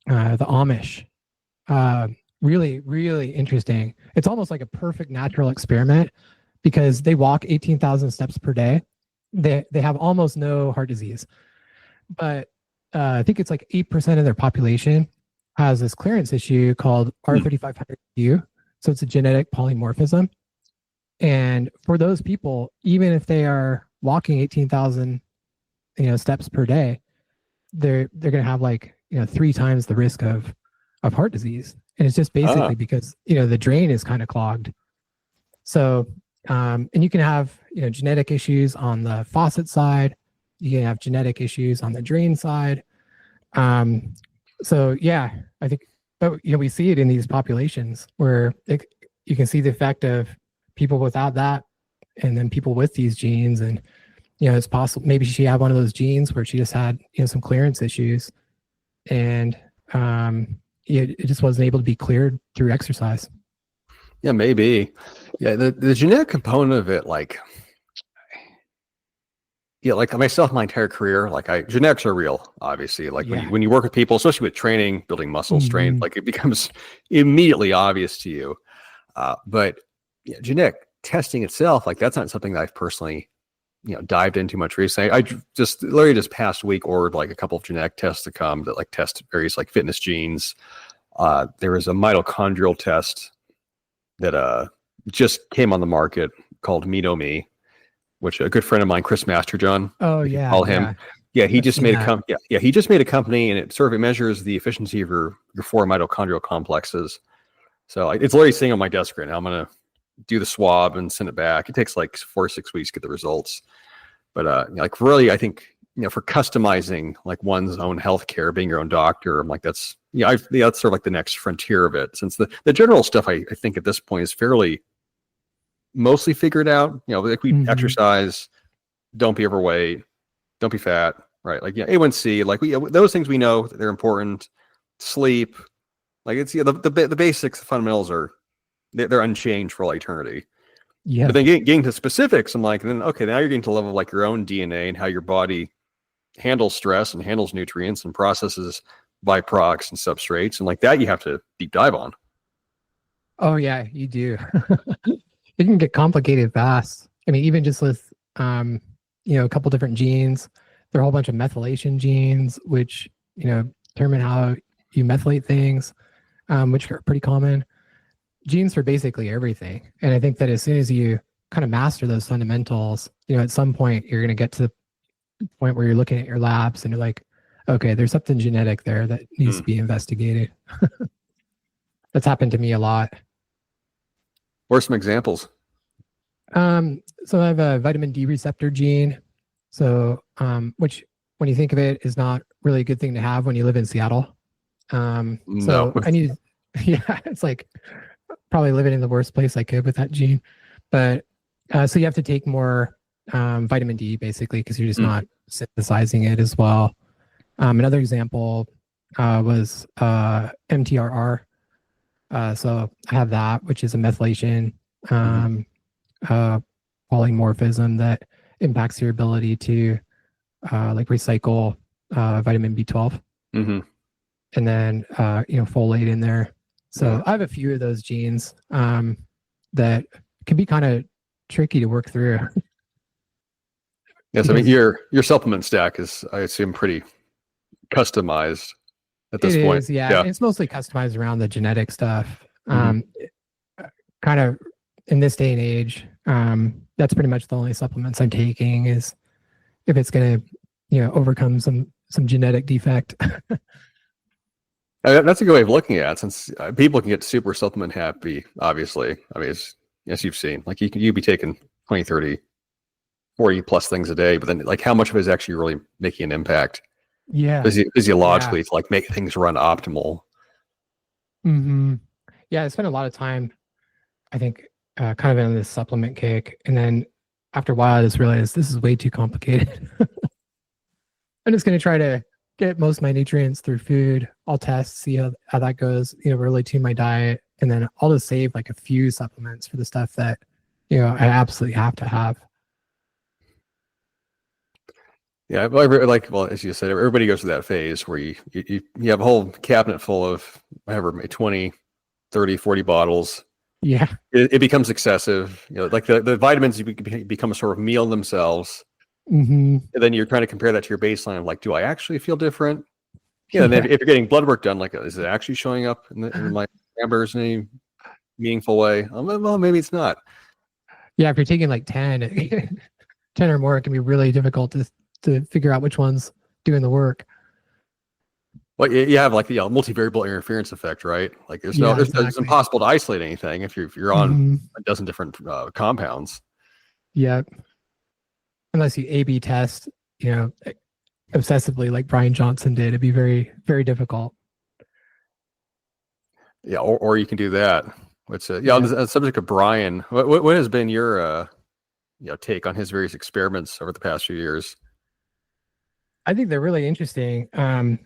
Amish, really, really interesting. It's almost like a perfect natural experiment because they walk 18,000 steps per day. They have almost no heart disease, but I think it's like 8% of their population has this clearance issue called R3500U. So it's a genetic polymorphism. And for those people, even if they are walking 18,000 steps per day, they're going to have 3 times the risk of heart disease. And it's just basically because the drain is kind of clogged. So and you can have genetic issues on the faucet side. You can have genetic issues on the drain side. So yeah, I think, but we see it in these populations where you can see the effect of people without that, and then people with these genes, and it's possible maybe she had one of those genes where she just had some clearance issues, and it just wasn't able to be cleared through exercise. Yeah, maybe. Yeah, the genetic component of it, like myself, my entire career, genetics are real, obviously. When you work with people, especially with training, building muscle strength, it becomes immediately obvious to you. But genetic testing itself, that's not something that I've personally, dived into much recently. I just literally this past week ordered a couple of genetic tests to come that test various fitness genes. There is a mitochondrial test that just came on the market called MeetOme, which a good friend of mine, Chris Masterjohn. Oh yeah, call him. Yeah, he just made a company. Yeah, he just made a company, and it measures the efficiency of your 4 mitochondrial complexes. So it's literally sitting on my desk right now. I'm gonna do the swab and send it back. It takes 4 or 6 weeks to get the results. But really, I think for customizing like one's own healthcare, being your own doctor. I'm like, that's that's sort of like the next frontier of it. Since the general stuff, I think at this point is fairly mostly figured out. Like we exercise, don't be overweight, don't be fat, right? Like A1C, like those things we know they're important. Sleep, like it's the basics, the fundamentals they're unchanged for all eternity. Yeah. But then getting to specifics, I'm like, then okay, now you're getting to level of like your own DNA and how your body handles stress and handles nutrients and processes byproducts and substrates, and like that you have to deep dive on. Oh yeah, you do. It can get complicated fast. I mean, even just with a couple different genes, there are a whole bunch of methylation genes, which determine how you methylate things, which are pretty common. Genes for basically everything. And I think that as soon as you kind of master those fundamentals, at some point you're going to get to the point where you're looking at your labs and you're like, okay, there's something genetic there that needs to be investigated. That's happened to me a lot. What are some examples? So I have a vitamin D receptor gene. So, which when you think of it is not really a good thing to have when you live in Seattle. No. I need, it's like probably living in the worst place I could with that gene. But so you have to take more vitamin D basically because you're just not synthesizing it as well. Another example was MTRR. So I have that, which is a methylation polymorphism that impacts your ability to like recycle vitamin B12. And then folate in there. So I have a few of those genes that can be kind of tricky to work through. Yes, I mean your supplement stack is, I assume, pretty customized at this point. Is, yeah. It's mostly customized around the genetic stuff. Kind of in this day and age, that's pretty much the only supplements I'm taking is if it's going to, overcome some genetic defect. That's a good way of looking at it, since people can get super supplement happy, obviously. I mean, as you've seen, like you'd be taking 20, 30, 40 plus things a day, but then like how much of it is actually really making an impact? Yeah. Physiologically, to like make things run optimal. Yeah, I spent a lot of time, I think, kind of in this supplement kick. And then after a while, I just realized this is way too complicated. I'm just going to try to get most of my nutrients through food. I'll test, see how that goes, really tune my diet. And then I'll just save like a few supplements for the stuff that, I absolutely have to have. Yeah, well, as you said, everybody goes through that phase where you have a whole cabinet full of whatever, 20, 30, 40 bottles. Yeah. It becomes excessive. Like the vitamins become a sort of meal in themselves. And then you're trying to compare that to your baseline of like, do I actually feel different? And then if you're getting blood work done, like, is it actually showing up in my numbers in any meaningful way? Well, maybe it's not. Yeah, if you're taking like 10 or more, it can be really difficult to figure out which one's doing the work. Well, you have like the multivariable interference effect, right? Like it's impossible to isolate anything if you're on a dozen different compounds. Yeah. Unless you A/B test, obsessively like Brian Johnson did, it'd be very, very difficult. Yeah, or you can do that. Which on the subject of Brian, what has been your take on his various experiments over the past few years? I think they're really interesting. I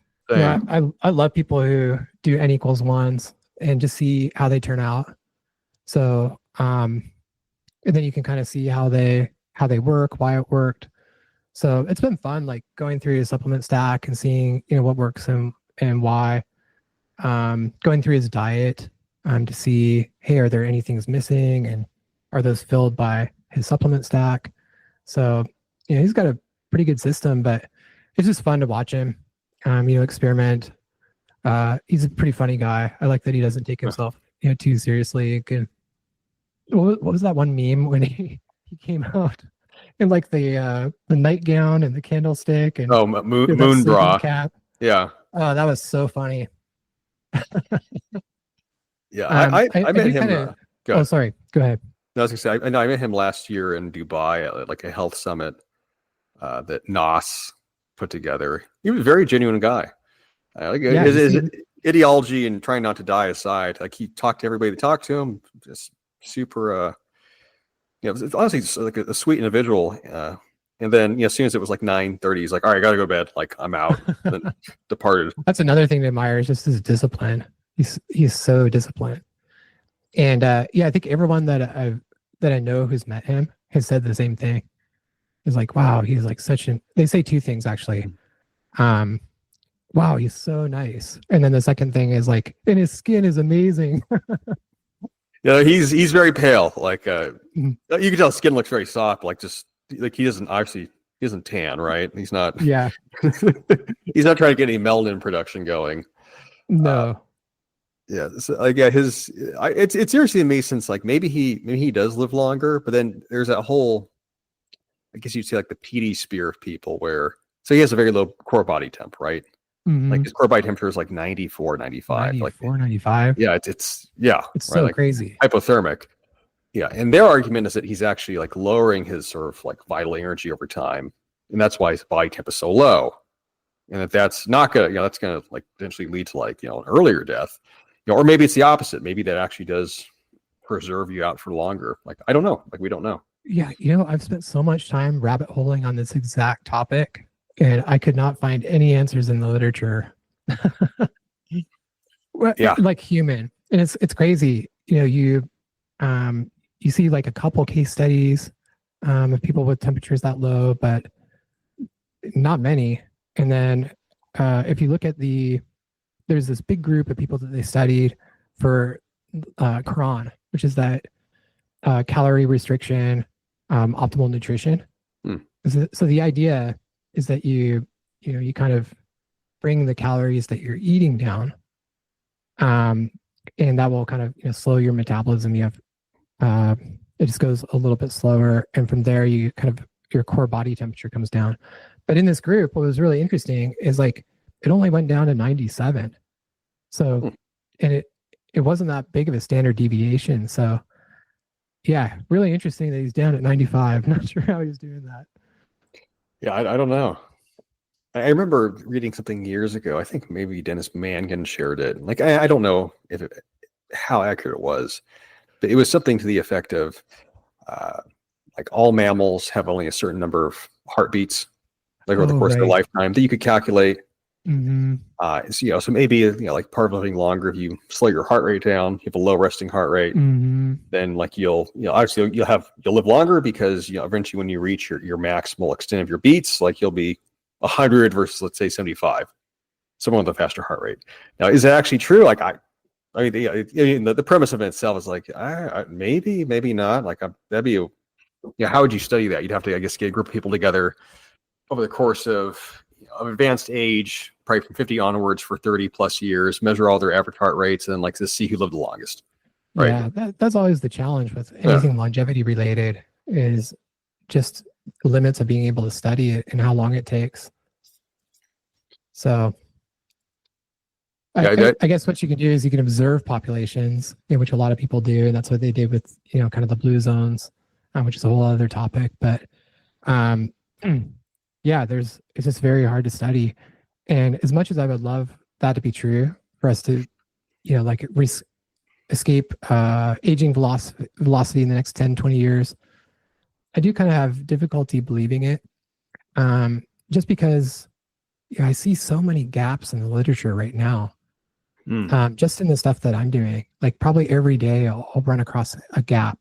love people who do N=1s and just see how they turn out. So, and then you can kind of see how they work, why it worked. So it's been fun, like going through his supplement stack and seeing, what works and why. Going through his diet to see, hey, are there any things missing and are those filled by his supplement stack? So, he's got a pretty good system, but it's just fun to watch him, experiment. He's a pretty funny guy. I like that he doesn't take himself, too seriously. What was that one meme when he came out in like the nightgown and the candlestick and moon bra cap? Yeah. Oh, that was so funny. Yeah, I met him. Oh, sorry. Go ahead. I was gonna say I met him last year in Dubai at like a health summit that NOS put together. He was a very genuine guy. Like Yeah, his ideology and trying not to die aside, like he talked to everybody that talked to him, just super, it's honestly like a sweet individual. And then, as soon as it was like 9:30, he's like, all right, I got to go to bed. Like, I'm out. Then departed. That's another thing to admire is just his discipline. He's so disciplined. And I think everyone that I know who's met him has said the same thing. It's like, wow, he's like they say two things actually. Wow, he's so nice. And then the second thing is like, and his skin is amazing. He's very pale. Like you can tell his skin looks very soft, like just like he doesn't tan, right? He's not he's not trying to get any melanin production going. No. So it's interesting to me since like maybe he does live longer, but then there's that whole, I guess you'd say like the PD sphere of people where, so he has a very low core body temp, right? Mm-hmm. Like his core body temperature is like 94, 95. 95. Yeah, it's right? So like crazy. Hypothermic. Yeah. And their argument is that he's actually like lowering his sort of like vital energy over time. And that's why his body temp is so low. And that's not gonna, that's gonna like potentially lead to like, an earlier death. Or maybe it's the opposite. Maybe that actually does preserve you out for longer. Like, I don't know. Like, we don't know. Yeah. I've spent so much time rabbit holing on this exact topic, and I could not find any answers in the literature. Like human. And it's crazy. You see like a couple case studies of people with temperatures that low, but not many. And then if you look at there's this big group of people that they studied for CRON, which is that calorie restriction, optimal nutrition. So the idea is that you kind of bring the calories that you're eating down, and that will kind of slow your metabolism. You have it just goes a little bit slower, and from there you kind of your core body temperature comes down. But in this group, what was really interesting is like it only went down to 97. So, and it wasn't that big of a standard deviation. So, yeah, really interesting that he's down at 95. Not sure how he's doing that. Yeah, I don't know. I remember reading something years ago. I think maybe Dennis Mangan shared it. Like, I don't know how accurate it was, but it was something to the effect of like all mammals have only a certain number of heartbeats, like over the course of their lifetime, that you could calculate. Mm-hmm. So maybe like part of living longer, if you slow your heart rate down, you have a low resting heart rate, then like you'll live longer because eventually when you reach your maximal extent of your beats, like you'll be 100 versus let's say 75, someone with a faster heart rate. Now, is that actually true? Like the premise of it itself is like maybe not. Like that'd be how would you study that? You'd have to, I guess, get a group of people together over the course of advanced age, probably from 50 onwards for 30 plus years, measure all their average heart rates, and then like to see who lived the longest. Right. Yeah, that's always the challenge with anything longevity related is just the limits of being able to study it and how long it takes. So I guess what you can do is you can observe populations, which a lot of people do, and that's what they did with kind of the blue zones, which is a whole other topic. But it's just very hard to study. And as much as I would love that to be true for us to, escape aging velocity in the next 10, 20 years, I do kind of have difficulty believing it. Just because I see so many gaps in the literature right now. Just in the stuff that I'm doing, like probably every day I'll run across a gap.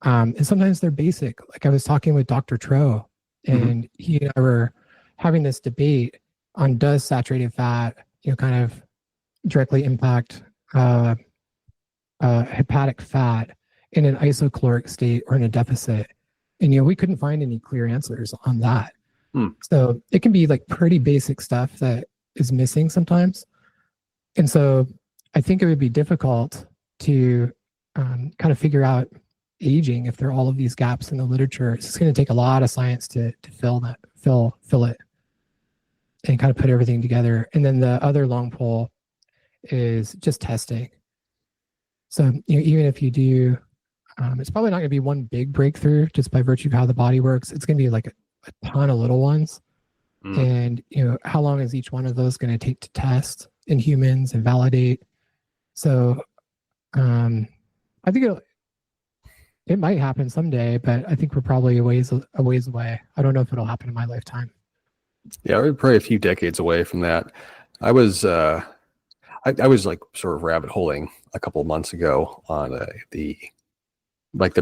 And sometimes they're basic. Like I was talking with Dr. Tro, and he and I were having this debate on does saturated fat, kind of directly impact hepatic fat in an isocaloric state or in a deficit. And, we couldn't find any clear answers on that. So it can be like pretty basic stuff that is missing sometimes. And so I think it would be difficult to kind of figure out aging if there are all of these gaps in the literature. It's just going to take a lot of science to fill it and kind of put everything together. And then the other long pole is just testing. So even if you do, it's probably not going to be one big breakthrough just by virtue of how the body works. It's going to be like a ton of little ones. And, how long is each one of those going to take to test in humans and validate? So I think it might happen someday, but I think we're probably a ways away. I don't know if it'll happen in my lifetime. Yeah, we're probably a few decades away from that. I was like sort of rabbit holing a couple of months ago on the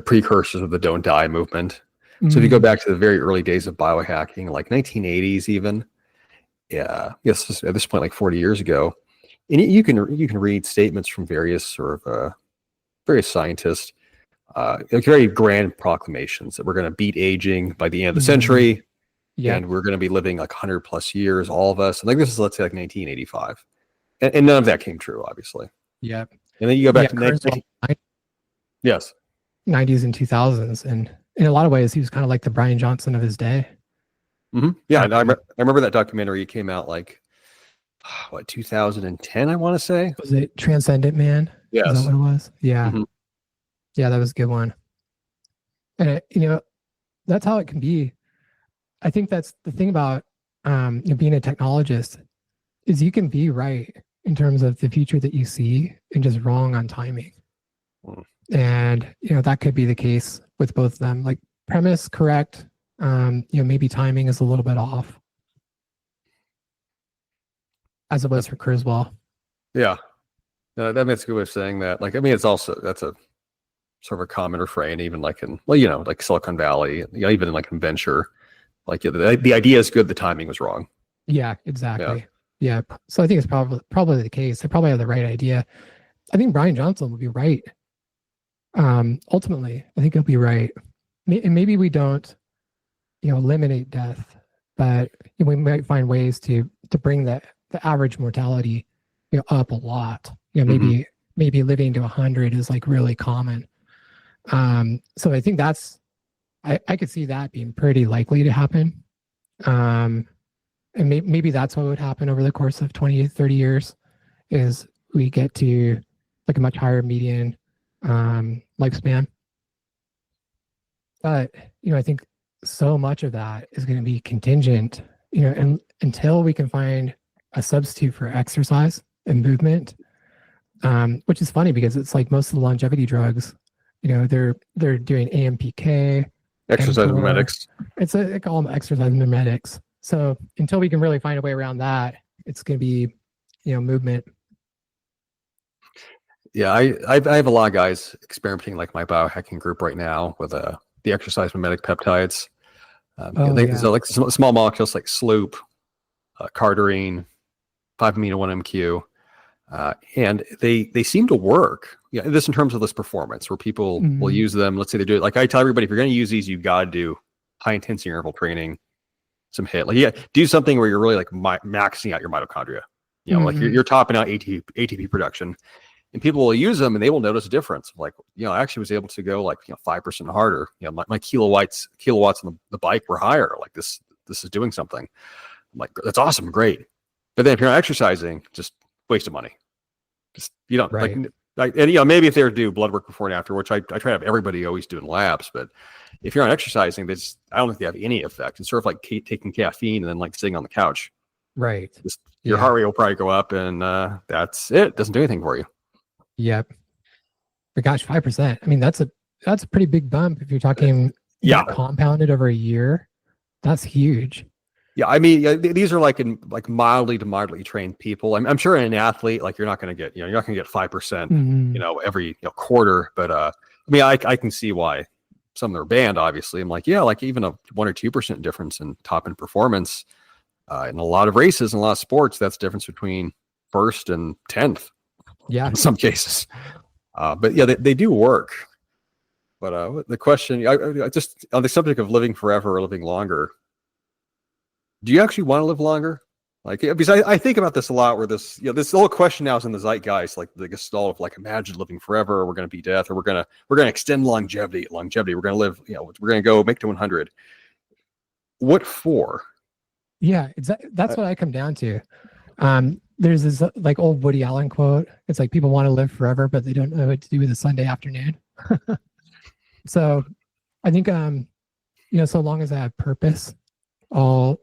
precursors of the Don't Die movement. So if you go back to the very early days of biohacking, like 1980s even, yes, at this point, like 40 years ago, and you can read statements from various various scientists, very grand proclamations that we're going to beat aging by the end of the century, and we're going to be living like 100 plus years, all of us. And like this is, let's say, like 1985, and none of that came true, obviously. Yep. And then you go back to 90s and 2000s, and in a lot of ways, he was kind of like the Brian Johnson of his day. Yeah, and I remember that documentary came out like 2010, I want to say. Was it Transcendent Man? Yes. Is that what it was? Yeah. Yeah, that was a good one. And that's how it can be. I think that's the thing about being a technologist is you can be right in terms of the future that you see and just wrong on timing. And that could be the case with both of them. Like premise correct, maybe timing is a little bit off, as it was for Kurzweil. Yeah, that makes a good way of saying that. Like, I mean, that's a sort of a common refrain, even like in like Silicon Valley, even in like in venture, like the idea is good, the timing was wrong. Yeah, exactly. Yeah. So I think it's probably the case. They probably have the right idea. I think Brian Johnson will be right. Ultimately, I think he'll be right. And maybe we don't, eliminate death, but we might find ways to bring the average mortality, up a lot. Maybe living to 100 is like really common. So I think I could see that being pretty likely to happen. And maybe that's what would happen over the course of 20, 30 years is we get to like a much higher median lifespan. But, I think so much of that is going to be contingent, and until we can find a substitute for exercise and movement, which is funny because it's like most of the longevity drugs, they're doing AMPK, exercise mimetics. They call them exercise mimetics. So until we can really find a way around that, it's going to be, movement. Yeah, I have a lot of guys experimenting like my biohacking group right now with the exercise mimetic peptides. So like small molecules like Sloop, cardarine, 5-amino-1-MQ, and they seem to work. Yeah, this in terms of this performance, where people will use them. Let's say they do it. Like I tell everybody, if you're going to use these, you've got to do high intensity interval training, some HIIT. Like do something where you're really like maxing out your mitochondria. Like you're topping out ATP production. And people will use them and they will notice a difference. Like, I actually was able to go like, 5% harder. My kilowatts on the bike were higher. Like this is doing something. I'm like, that's awesome. Great. But then if you're not exercising, just waste of money. Just, right. and maybe if they do blood work before and after, which I try to have everybody always do in labs, but if you're not exercising, I don't think they have any effect. It's sort of like taking caffeine and then like sitting on the couch. Right. Your heart rate will probably go up and that's it. It doesn't do anything for you. Yep. But gosh, 5%. I mean, that's a pretty big bump if you're talking compounded over a year. That's huge. Yeah, I mean, these are like mildly to moderately trained people. I'm sure in an athlete, like you're not going to get 5%, every quarter. But I mean, I can see why some of them are banned. Obviously, I'm like, like even a 1 or 2% difference in top end performance in a lot of races and a lot of sports. That's the difference between first and 10th. Yeah, in some cases. But yeah, they do work. But the question, I just on the subject of living forever or living longer, do you actually want to live longer? Like, because I think about this a lot, where this whole question now is in the zeitgeist, like the gestalt of like, imagine living forever, or we're going to be death, or we're going to extend longevity. We're going to live, we're going to go make to 100. What for? Yeah, that's what I come down to. There's this like old Woody Allen quote. It's like people want to live forever, but they don't know what to do with a Sunday afternoon. So I think, so long as I have purpose, I'll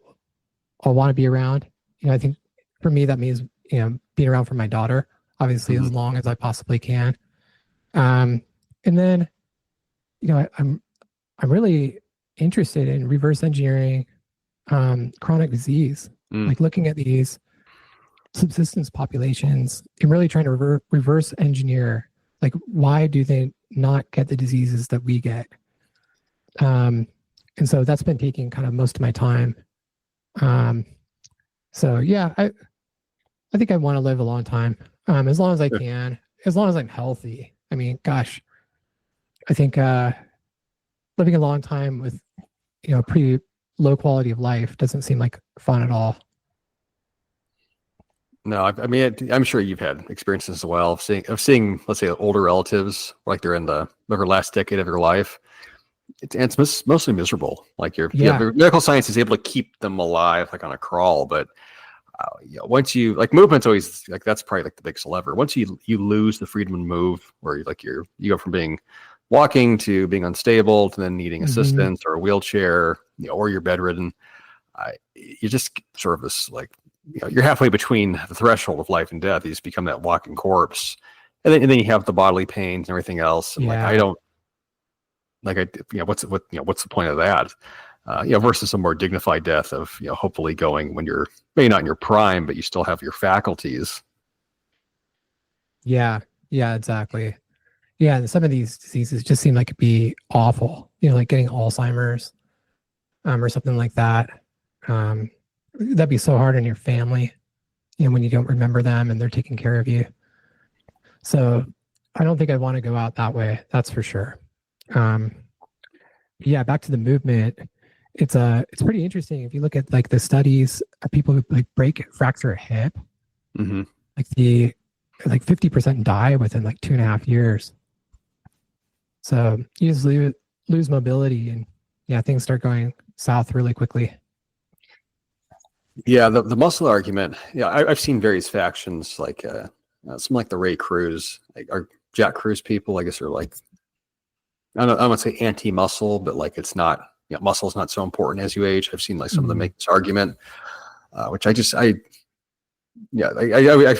I'll want to be around. I think for me that means being around for my daughter, obviously as long as I possibly can. And then I'm really interested in reverse engineering chronic disease, like looking at these subsistence populations and really trying to reverse engineer, like, why do they not get the diseases that we get? And so that's been taking kind of most of my time. So yeah, I think I want to live a long time, as long as I can, as long as I'm healthy. I mean, gosh, I think living a long time with pretty low quality of life doesn't seem like fun at all. No, I mean, I'm sure you've had experiences as well of seeing, let's say, older relatives, like they're in the last decade of their life. It's mostly miserable. Like medical science is able to keep them alive, like on a crawl. But once you, like, movement's always like, that's probably like the biggest lever. Once you lose the freedom to move, where you go from being walking to being unstable to then needing assistance or a wheelchair, or you're bedridden, you just sort of this, like, you're halfway between the threshold of life and death. You just become that walking corpse, and then you have the bodily pains and everything else. And what's the point of that? Versus a more dignified death of hopefully going when you're maybe not in your prime, but you still have your faculties. Yeah, exactly. Yeah, and some of these diseases just seem like it'd be awful. Like getting Alzheimer's, or something like that. That'd be so hard on your family, when you don't remember them and they're taking care of you. So I don't think I'd want to go out that way. That's for sure. Back to the movement. It's pretty interesting. If you look at like the studies of people who like fracture a hip, like 50% die within like 2.5 years. So you just lose mobility, and things start going south really quickly. Yeah, the muscle argument. Yeah, I've seen various factions, like some like the Ray Cruz, like, or Jack Cruz people. I guess are like, I don't want to say anti-muscle, but like it's not, muscle's not so important as you age. I've seen like some of them make this argument, which I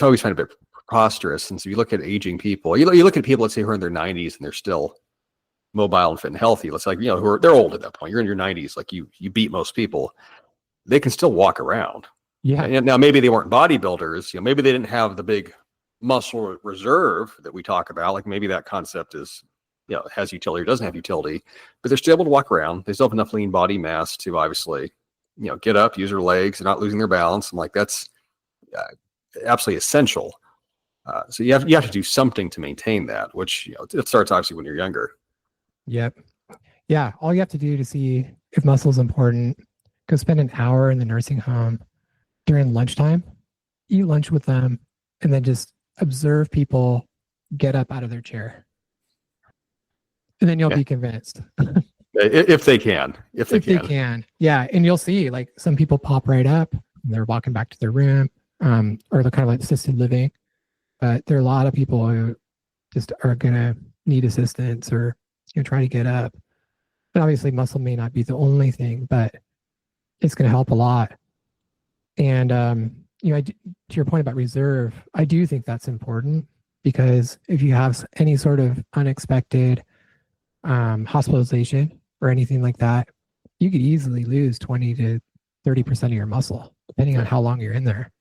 always find a bit preposterous. Since if you look at aging people, you look at people, let's say, who are in their 90s and they're still mobile and fit and healthy. Let's like, they're old at that point. You're in your 90s, like you beat most people. They can still walk around. Yeah. And now maybe they weren't bodybuilders. Maybe they didn't have the big muscle reserve that we talk about. Like maybe that concept is, has utility or doesn't have utility, but they're still able to walk around. They still have enough lean body mass to obviously, get up, use their legs, and not losing their balance. And like that's absolutely essential. So you have to do something to maintain that, which it starts obviously when you're younger. Yep. Yeah. All you have to do to see if muscle is important, go spend an hour in the nursing home during lunchtime, eat lunch with them, and then just observe people get up out of their chair. And then you'll be convinced. If they can. If they can. Yeah. And you'll see like some people pop right up and they're walking back to their room, or they're kind of like assisted living. But there are a lot of people who just are going to need assistance or try to get up. And obviously muscle may not be the only thing, but it's going to help a lot. And, to your point about reserve, I do think that's important, because if you have any sort of unexpected hospitalization or anything like that, you could easily lose 20 to 30% of your muscle, depending on how long you're in there.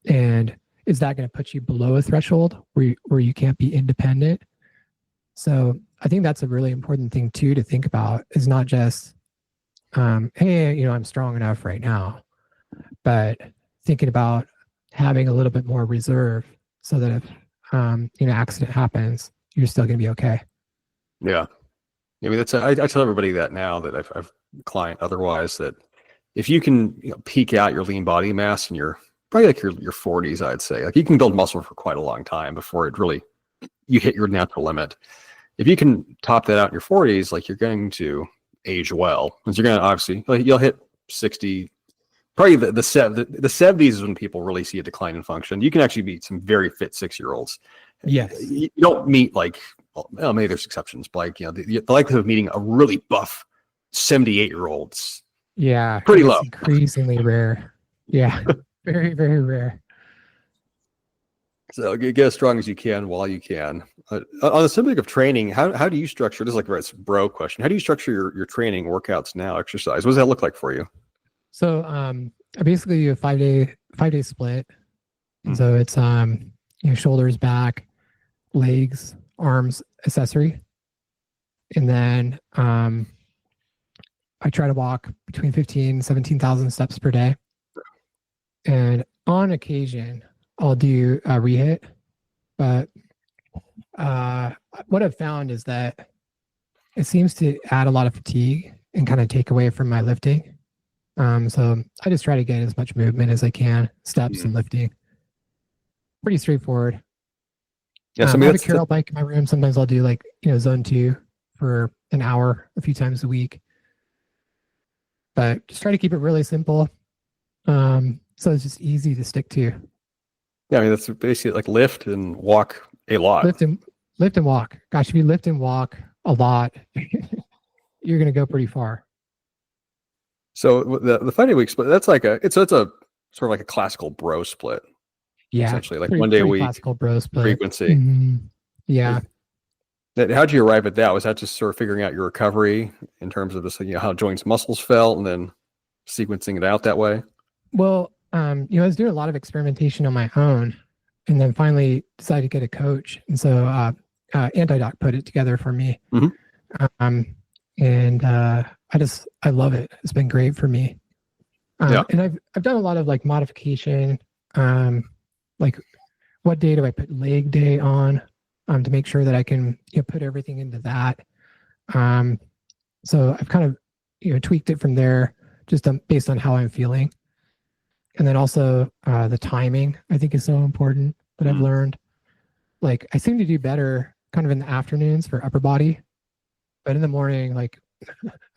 And is that going to put you below a threshold where you can't be independent? So I think that's a really important thing too to think about, is not just, hey, I'm strong enough right now, but thinking about having a little bit more reserve so that if, accident happens, you're still going to be okay. Yeah. I mean, I tell everybody that now that I've client otherwise, that if you can peak out your lean body mass in your probably like your 40s, I'd say, like you can build muscle for quite a long time before you hit your natural limit. If you can top that out in your 40s, like you're going to age well, because you're going to obviously, like, you'll hit 60. Probably the 70s is when people really see a decline in function. You can actually meet some very fit 6-year-olds. Yes. You don't meet like, well, maybe there's exceptions, but like, the likelihood of meeting a really buff 78-year-old's pretty low. Increasingly rare. Yeah. Very, very rare. So get as strong as you can while you can. On the subject of training, how do you structure, this is like a bro question, how do you structure your training workouts now, exercise? What does that look like for you? So I basically do a 5-day split. And so it's shoulders, back, legs, arms, accessory. And then I try to walk between 17,000 steps per day. And on occasion, I'll do a rehit. But what I've found is that it seems to add a lot of fatigue and kind of take away from my lifting. So I just try to get as much movement as I can, steps and lifting. Pretty straightforward. Yeah, so I have a carol bike in my room. Sometimes I'll do zone 2 for an hour a few times a week. But just try to keep it really simple. So it's just easy to stick to. Yeah, I mean, that's basically like lift and walk a lot. Lift and walk. Gosh, if you lift and walk a lot, you're going to go pretty far. So the 5-day week split, that's it's a sort of like a classical bro split. Yeah. Essentially, like 1 day a week. Classical bro split. Frequency. Mm-hmm. Yeah. How'd you arrive at that? Was that just sort of figuring out your recovery in terms of this, how joints, muscles felt, and then sequencing it out that way? Well, I was doing a lot of experimentation on my own, and then finally decided to get a coach. And so Antidoc put it together for me. Mm-hmm. And I love it. It's been great for me. And I've done a lot of modification. Like what day do I put leg day on? To make sure that I can put everything into that. So I've kind of tweaked it from there, just based on how I'm feeling. And then also the timing, I think, is so important that I've learned. Like I seem to do better kind of in the afternoons for upper body, but in the morning, I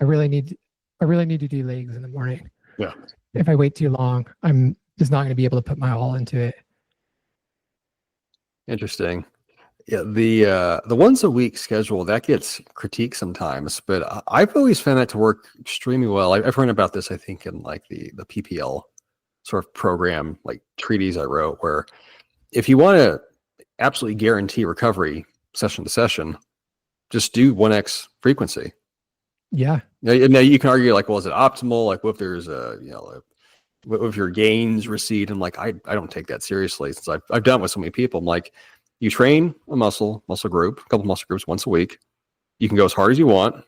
really need to do legs in the morning. Yeah. If I wait too long, I'm just not going to be able to put my all into it. Interesting. Yeah, the once a week schedule that gets critiqued sometimes, but I've always found that to work extremely well. I've heard about this, I think, in the PPL sort of program, treatise I wrote, where if you want to absolutely guarantee recovery session to session, just do 1x frequency. Yeah. Now you can argue well, is it optimal? What if there's what if your gains recede? And I don't take that seriously since I've done it with so many people. I'm you train a muscle group, a couple muscle groups once a week. You can go as hard as you want.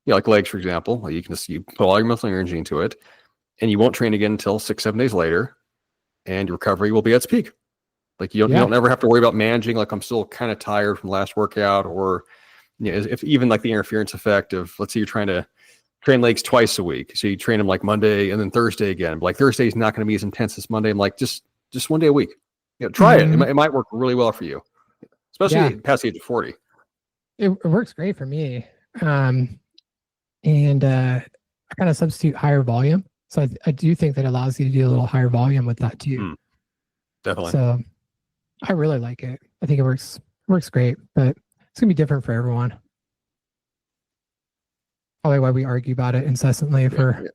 Like legs, for example. You put all your muscle energy into it, and you won't train again until 6-7 days later, and your recovery will be at its peak. You don't ever have to worry about managing. I'm still kind of tired from the last workout, or if even the interference effect of, let's say you're trying to train legs twice a week, so you train them Monday and then Thursday again. But Thursday is not going to be as intense as Monday. I'm just 1 day a week. Try it. It might work really well for you, especially past the age of 40. It works great for me. And I kind of substitute higher volume. So I do think that allows you to do a little higher volume with that too. Definitely. So I really like it. I think it works great, but it's going to be different for everyone. Probably why we argue about it incessantly for...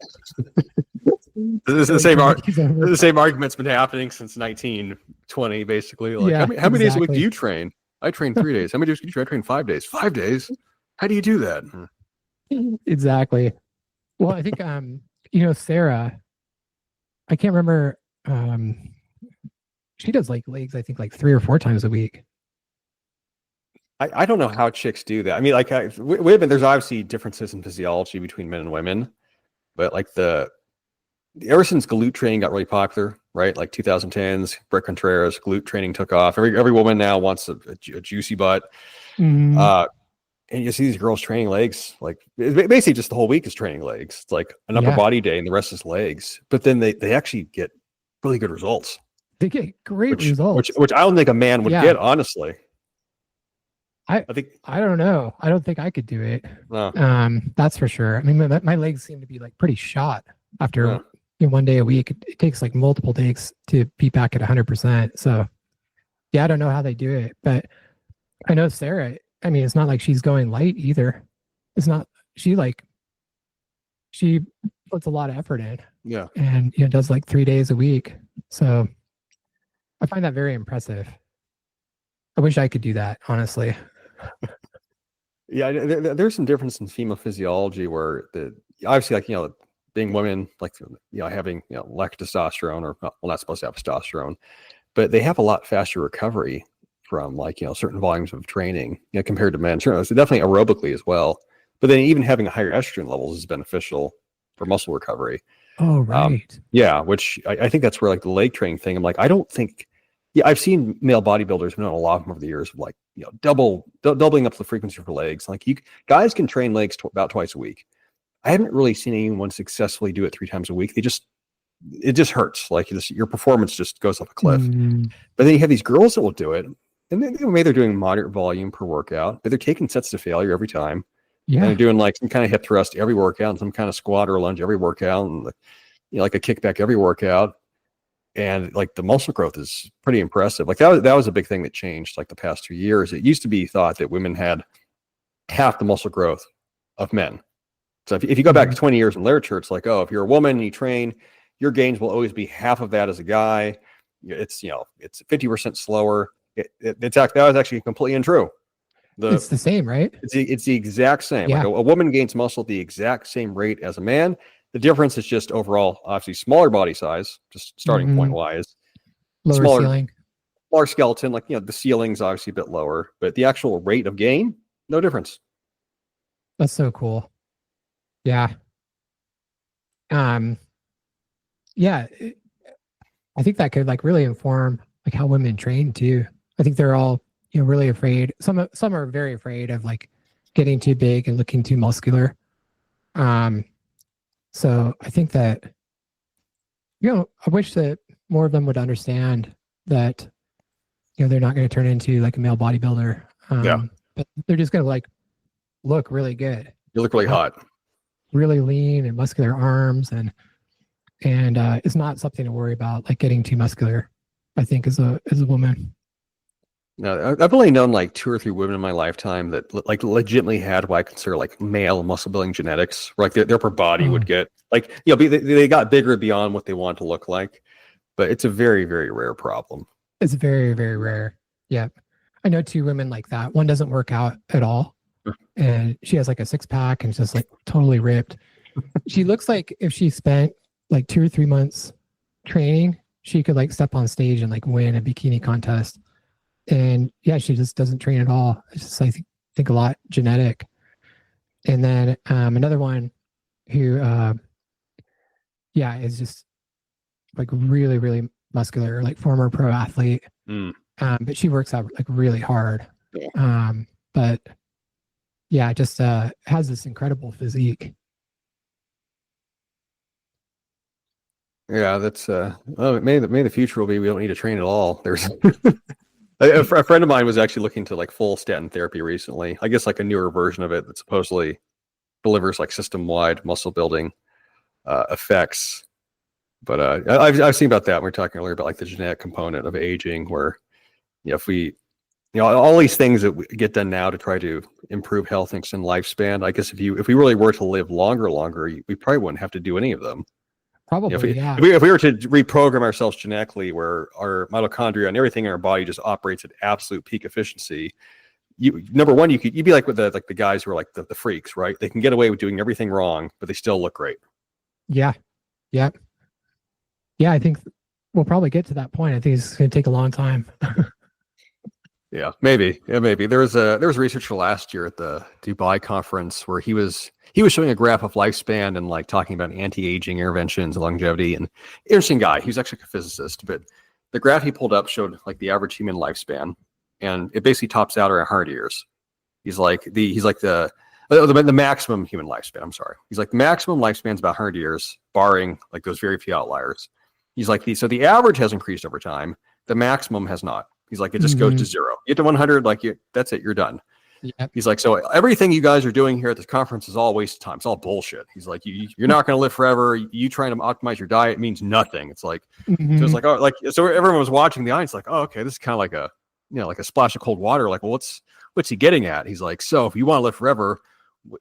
This is the same argument's been happening since 1920, basically. How many days a week do you train? I train 3 days. How many days do you train? I train 5 days. 5 days? How do you do that? Exactly. Well, I think, Sarah, I can't remember. She does legs, I think 3 or 4 times a week. I don't know how chicks do that. I mean, there's obviously differences in physiology between men and women, but ever since glute training got really popular, right? 2010s, Brett Contreras, glute training took off. Every woman now wants a juicy butt. Mm-hmm. And you see these girls training legs, basically just the whole week is training legs. It's an upper body day and the rest is legs. But then they actually get really good results. They get great results. Which I don't think a man would get, honestly. I don't know. I don't think I could do it. No. That's for sure. I mean, my legs seem to be pretty shot after 1 day a week. It takes multiple days to be back at 100%. So I don't know how they do it, but I know Sarah, I mean, it's not like she's going light either. It's not, she puts a lot of effort in. Yeah. and does like 3 days a week. So I find that very impressive. I wish I could do that, honestly. Yeah, there's some difference in female physiology where obviously, like, being women, like, having, lack of testosterone, or well, not supposed to have testosterone, but they have a lot faster recovery from, like, certain volumes of training, compared to men. Sure, so definitely aerobically as well. But then even having higher estrogen levels is beneficial for muscle recovery. Oh, right. Yeah, which I think that's where, like, the leg training thing, I'm like, I don't think. Yeah, I've seen male bodybuilders, known a lot of them over the years, of like, doubling up the frequency for legs. Like, guys can train legs about twice a week. I haven't really seen anyone successfully do it 3 times a week. It just hurts. Like, your performance just goes off a cliff. But then you have these girls that will do it, and then maybe they're doing moderate volume per workout, but they're taking sets to failure every time. Yeah. And they're doing like some kind of hip thrust every workout, and some kind of squat or lunge every workout, and like a kickback every workout. And like the muscle growth is pretty impressive. Like that was a big thing that changed like the past 2 years. It used to be thought that women had half the muscle growth of men. So if you go back 20 years in literature, it's like, oh, if you're a woman and you train, your gains will always be half of that as a guy. It's 50% slower. That was actually completely untrue. It's the same, right? It's the exact same. Yeah. Like a woman gains muscle at the exact same rate as a man. The difference is just overall, obviously, smaller body size, just starting point wise. Lower ceiling. Smaller skeleton, like, the ceiling's obviously a bit lower, but the actual rate of gain, no difference. That's so cool. Yeah. Yeah. I think that could like really inform like how women train too. I think they're all, really afraid. Some are very afraid of like getting too big and looking too muscular. So I think that, I wish that more of them would understand that, they're not going to turn into like a male bodybuilder. But they're just going to like look really good. You look really hot. Really lean and muscular arms, and it's not something to worry about, like getting too muscular, I think, as a woman. No, I've only known like 2 or 3 women in my lifetime that like legitimately had what I consider like male muscle building genetics, where like their upper body would get like, they got bigger beyond what they want to look like, but it's a very, very rare problem. It's very, very rare. Yeah. I know 2 women like that. One doesn't work out at all, and she has like a 6-pack and just like totally ripped. She looks like if she spent like 2 or 3 months training, she could like step on stage and like win a bikini contest. And yeah, she just doesn't train at all. It's just, I think a lot genetic. And then another one who, is just like really, really muscular, like former pro athlete. But she works out like really hard. But yeah, just has this incredible physique. Yeah, that's maybe the future will be we don't need to train at all. There's a friend of mine was actually looking to like full statin therapy recently. I guess like a newer version of it that supposedly delivers like system-wide muscle building effects. But I've seen about that. We were talking earlier about like the genetic component of aging, where if we, all these things that we get done now to try to improve health and extend lifespan. I guess if we really were to live longer, we probably wouldn't have to do any of them. Probably, if we were to reprogram ourselves genetically, where our mitochondria and everything in our body just operates at absolute peak efficiency, number one, you'd be like with the guys who are like the freaks, right? They can get away with doing everything wrong, but they still look great. Yeah. I think we'll probably get to that point. I think it's going to take a long time. Yeah, maybe. There was researcher last year at the Dubai conference where he was showing a graph of lifespan and like talking about anti-aging interventions and longevity. And interesting guy. He was actually a physicist, but the graph he pulled up showed like the average human lifespan, and it basically tops out around 100 years. He's like the maximum human lifespan. I'm sorry. He's like the maximum lifespan is about 100 years, barring like those very few outliers. He's like so the average has increased over time. The maximum has not. He's like, it just goes to 0. You get to 100, like that's it, you're done. Yep. He's like, so everything you guys are doing here at this conference is all a waste of time. It's all bullshit. He's like, you're not going to live forever. You trying to optimize your diet means nothing. It's like, so it's like, oh, like, so everyone was watching the audience like, oh, okay, this is kind of like a, like a splash of cold water. Like, well, what's he getting at? He's like, so if you want to live forever,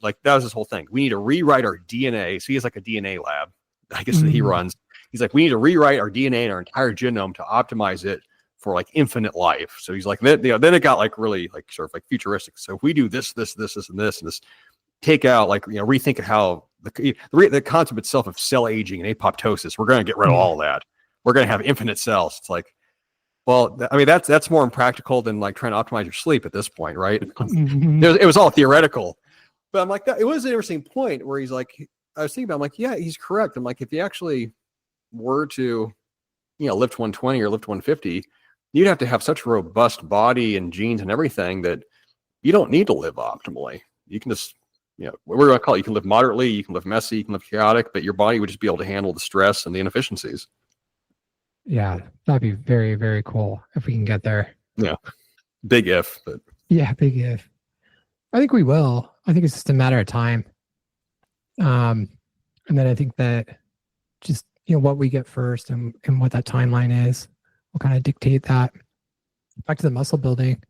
like that was his whole thing. We need to rewrite our DNA. So he has like a DNA lab I guess that he runs. He's like, we need to rewrite our DNA and our entire genome to optimize it for like infinite life. So he's like, then it got like really like sort of like futuristic. So if we do this, and this, take out like, rethink how the concept itself of cell aging and apoptosis, we're going to get rid of all of that. We're going to have infinite cells. It's like, well, I mean, that's more impractical than like trying to optimize your sleep at this point, right? It was all theoretical. But I'm like, it was an interesting point where he's like, I was thinking about, I'm like, yeah, he's correct. I'm like, if you actually were to, lift 120 or lift 150, you'd have to have such a robust body and genes and everything that you don't need to live optimally. You can just, what do I call it? You can live moderately, you can live messy, you can live chaotic, but your body would just be able to handle the stress and the inefficiencies. Yeah, that'd be very, very cool if we can get there. Yeah. Big if, but yeah, big if. I think we will. I think it's just a matter of time. And then I think that just, what we get first and what that timeline is will kind of dictate that. Back to the muscle building.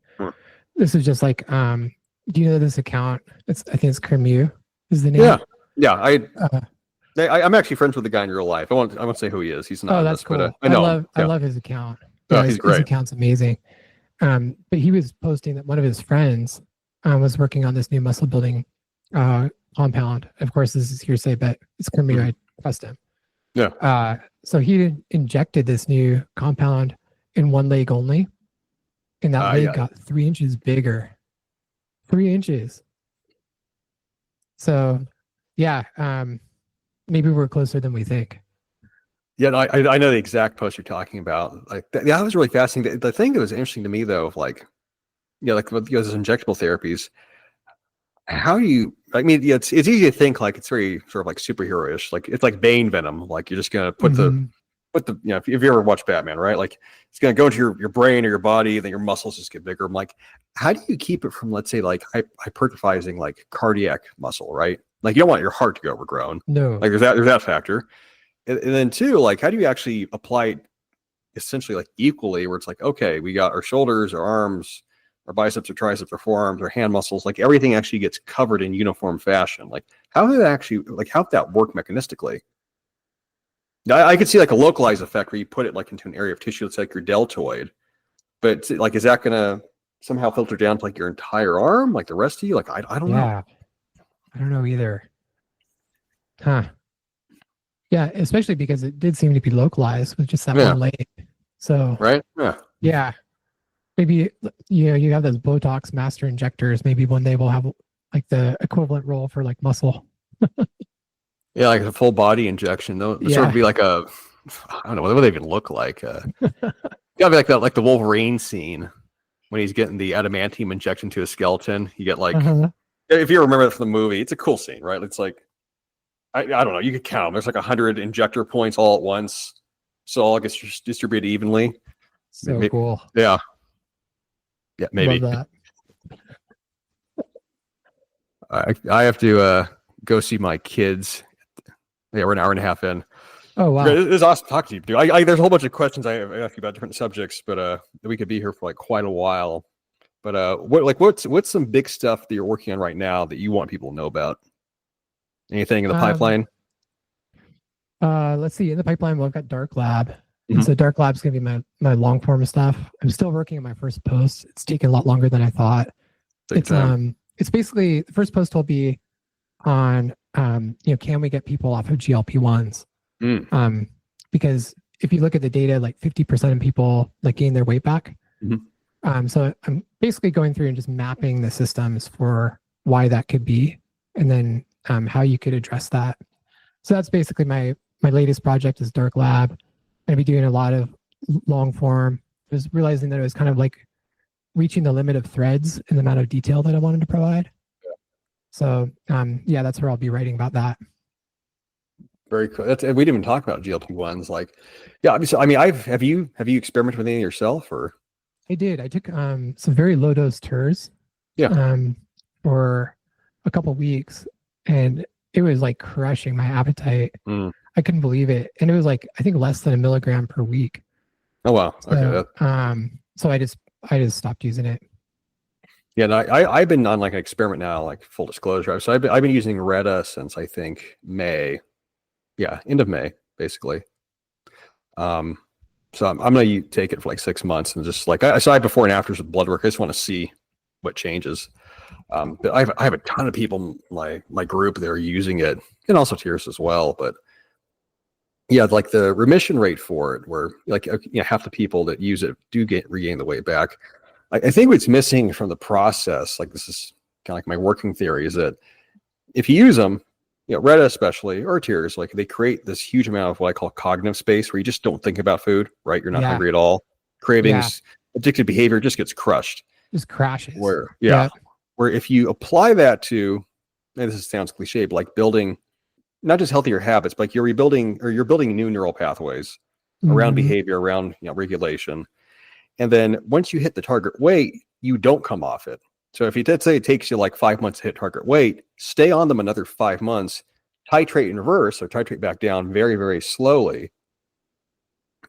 This is just like, do you know this account? I think it's Cremu is the name. Yeah. I'm actually friends with the guy in real life. I won't say who he is. He's not. Oh, that's cool. But I know. I love his account. Yeah, he's great. His account's amazing. But he was posting that one of his friends was working on this new muscle building compound. Of course, this is hearsay, but it's Cremu. I trust him. Yeah. So he injected this new compound in one leg only, and that leg got 3 inches bigger. 3 inches. So, yeah, maybe we're closer than we think. Yeah, no, I know the exact post you're talking about. Like that was really fascinating. The thing that was interesting to me, though, like, like with those injectable therapies, it's easy to think like it's very sort of like superhero-ish. Like it's like Bane venom. Like you're just gonna put the if you ever watch Batman, right? Like it's gonna go into your brain or your body, then your muscles just get bigger. I'm like, how do you keep it from, let's say, like hypertrophying like cardiac muscle, right? Like you don't want your heart to get overgrown. No. Like there's that factor. And then two, like how do you actually apply it essentially like equally, where it's like, okay, we got our shoulders, our arms, our biceps or triceps or forearms or hand muscles, like everything actually gets covered in uniform fashion. Like how did that work mechanistically? I could see like a localized effect where you put it like into an area of tissue that's like your deltoid, but like, is that going to somehow filter down to like your entire arm, like the rest of you? Like, I don't know. I don't know either. Huh. Yeah, especially because it did seem to be localized with just that one leg. So, right? Yeah. Maybe, you have those Botox master injectors. Maybe one day we'll have like the equivalent role for like muscle. Yeah, like a full body injection. Though, sort of be like I don't know, what do they even look like? Gotta be like that, like the Wolverine scene when he's getting the adamantium injection to his skeleton. You get like, if you remember that from the movie, it's a cool scene, right? It's like, I don't know, you could count them. There's like 100 injector points all at once, so all gets distributed evenly. So cool. Yeah, maybe. Love that. I have to go see my kids. Yeah, we're an hour and a half in. Oh, wow. It's awesome talking to you, dude. There's a whole bunch of questions I ask you about different subjects, but we could be here for like quite a while. But what's some big stuff that you're working on right now that you want people to know about? Anything in the pipeline? Let's see. In the pipeline, I've got Dark Lab. And so Dark Lab's going to be my long form of stuff. I'm still working on my first post. It's taken a lot longer than I thought. It's basically, the first post will be on, can we get people off of GLP-1s? Because if you look at the data, like 50% of people like gain their weight back. So I'm basically going through and just mapping the systems for why that could be, and then how you could address that. So that's basically my latest project is Dark Lab. I'm going to be doing a lot of long form. I was realizing that it was kind of like reaching the limit of threads in the amount of detail that I wanted to provide. So that's where I'll be writing about that. Very cool. We didn't even talk about GLP-1s. Like, obviously, I mean, have you experimented with any yourself, or? I did. I took some very low dose TERS. For a couple of weeks, and it was like crushing my appetite. I couldn't believe it, and it was like I think less than 1 milligram per week. Oh wow! So, so I just stopped using it. Yeah, no, I've been on like an experiment now, like full disclosure. So I've been using Retta since I think May, end of May, basically. So I'm going to take it for like 6 months and just like, I saw before and afters with blood work. I just want to see what changes. But I have a ton of people in my group that are using it, and also tears as well. But yeah, like the remission rate for it, where like half the people that use it do regain the weight back. I think what's missing from the process, like this is kind of like my working theory, is that if you use them, Retta especially, or tears, like they create this huge amount of what I call cognitive space, where you just don't think about food, right? You're not hungry at all. Cravings, addictive behavior just gets crushed. Just crashes. Where if you apply that to, and this sounds cliche, but like building not just healthier habits, but like you're building new neural pathways around behavior, around regulation. And then once you hit the target weight, you don't come off it. So if let's say it takes you like 5 months to hit target weight, stay on them another 5 months, titrate in reverse or titrate back down very, very slowly.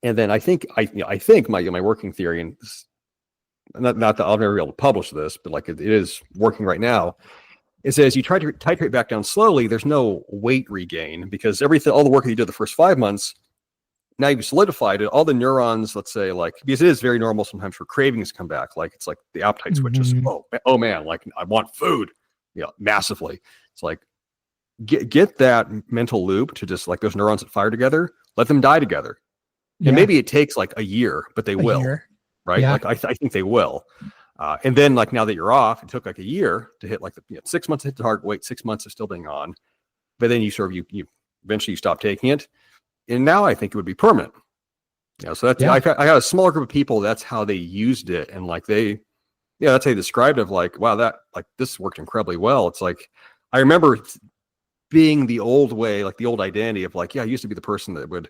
And then I think my working theory, and not that I'll never be able to publish this, but like it is working right now, is as you try to titrate back down slowly, there's no weight regain, because all the work that you did the first 5 months, now you've solidified it. All the neurons, let's say, like, because it is very normal sometimes for cravings to come back. Like it's like the appetite switches. Oh man, like I want food, massively. It's like get that mental loop to just like those neurons that fire together, let them die together. And maybe it takes like a year, but they will, right? Yeah. Like I think they will. And then like now that you're off, it took like a year to hit like 6 months to hit the target weight, 6 months of still being on, but then you eventually stop taking it. And now I think it would be permanent. So that's, I got a small group of people. That's how they used it. And like that's how they described it, of like, wow, that like this worked incredibly well. It's like, I remember being the old way, like the old identity of like, I used to be the person that would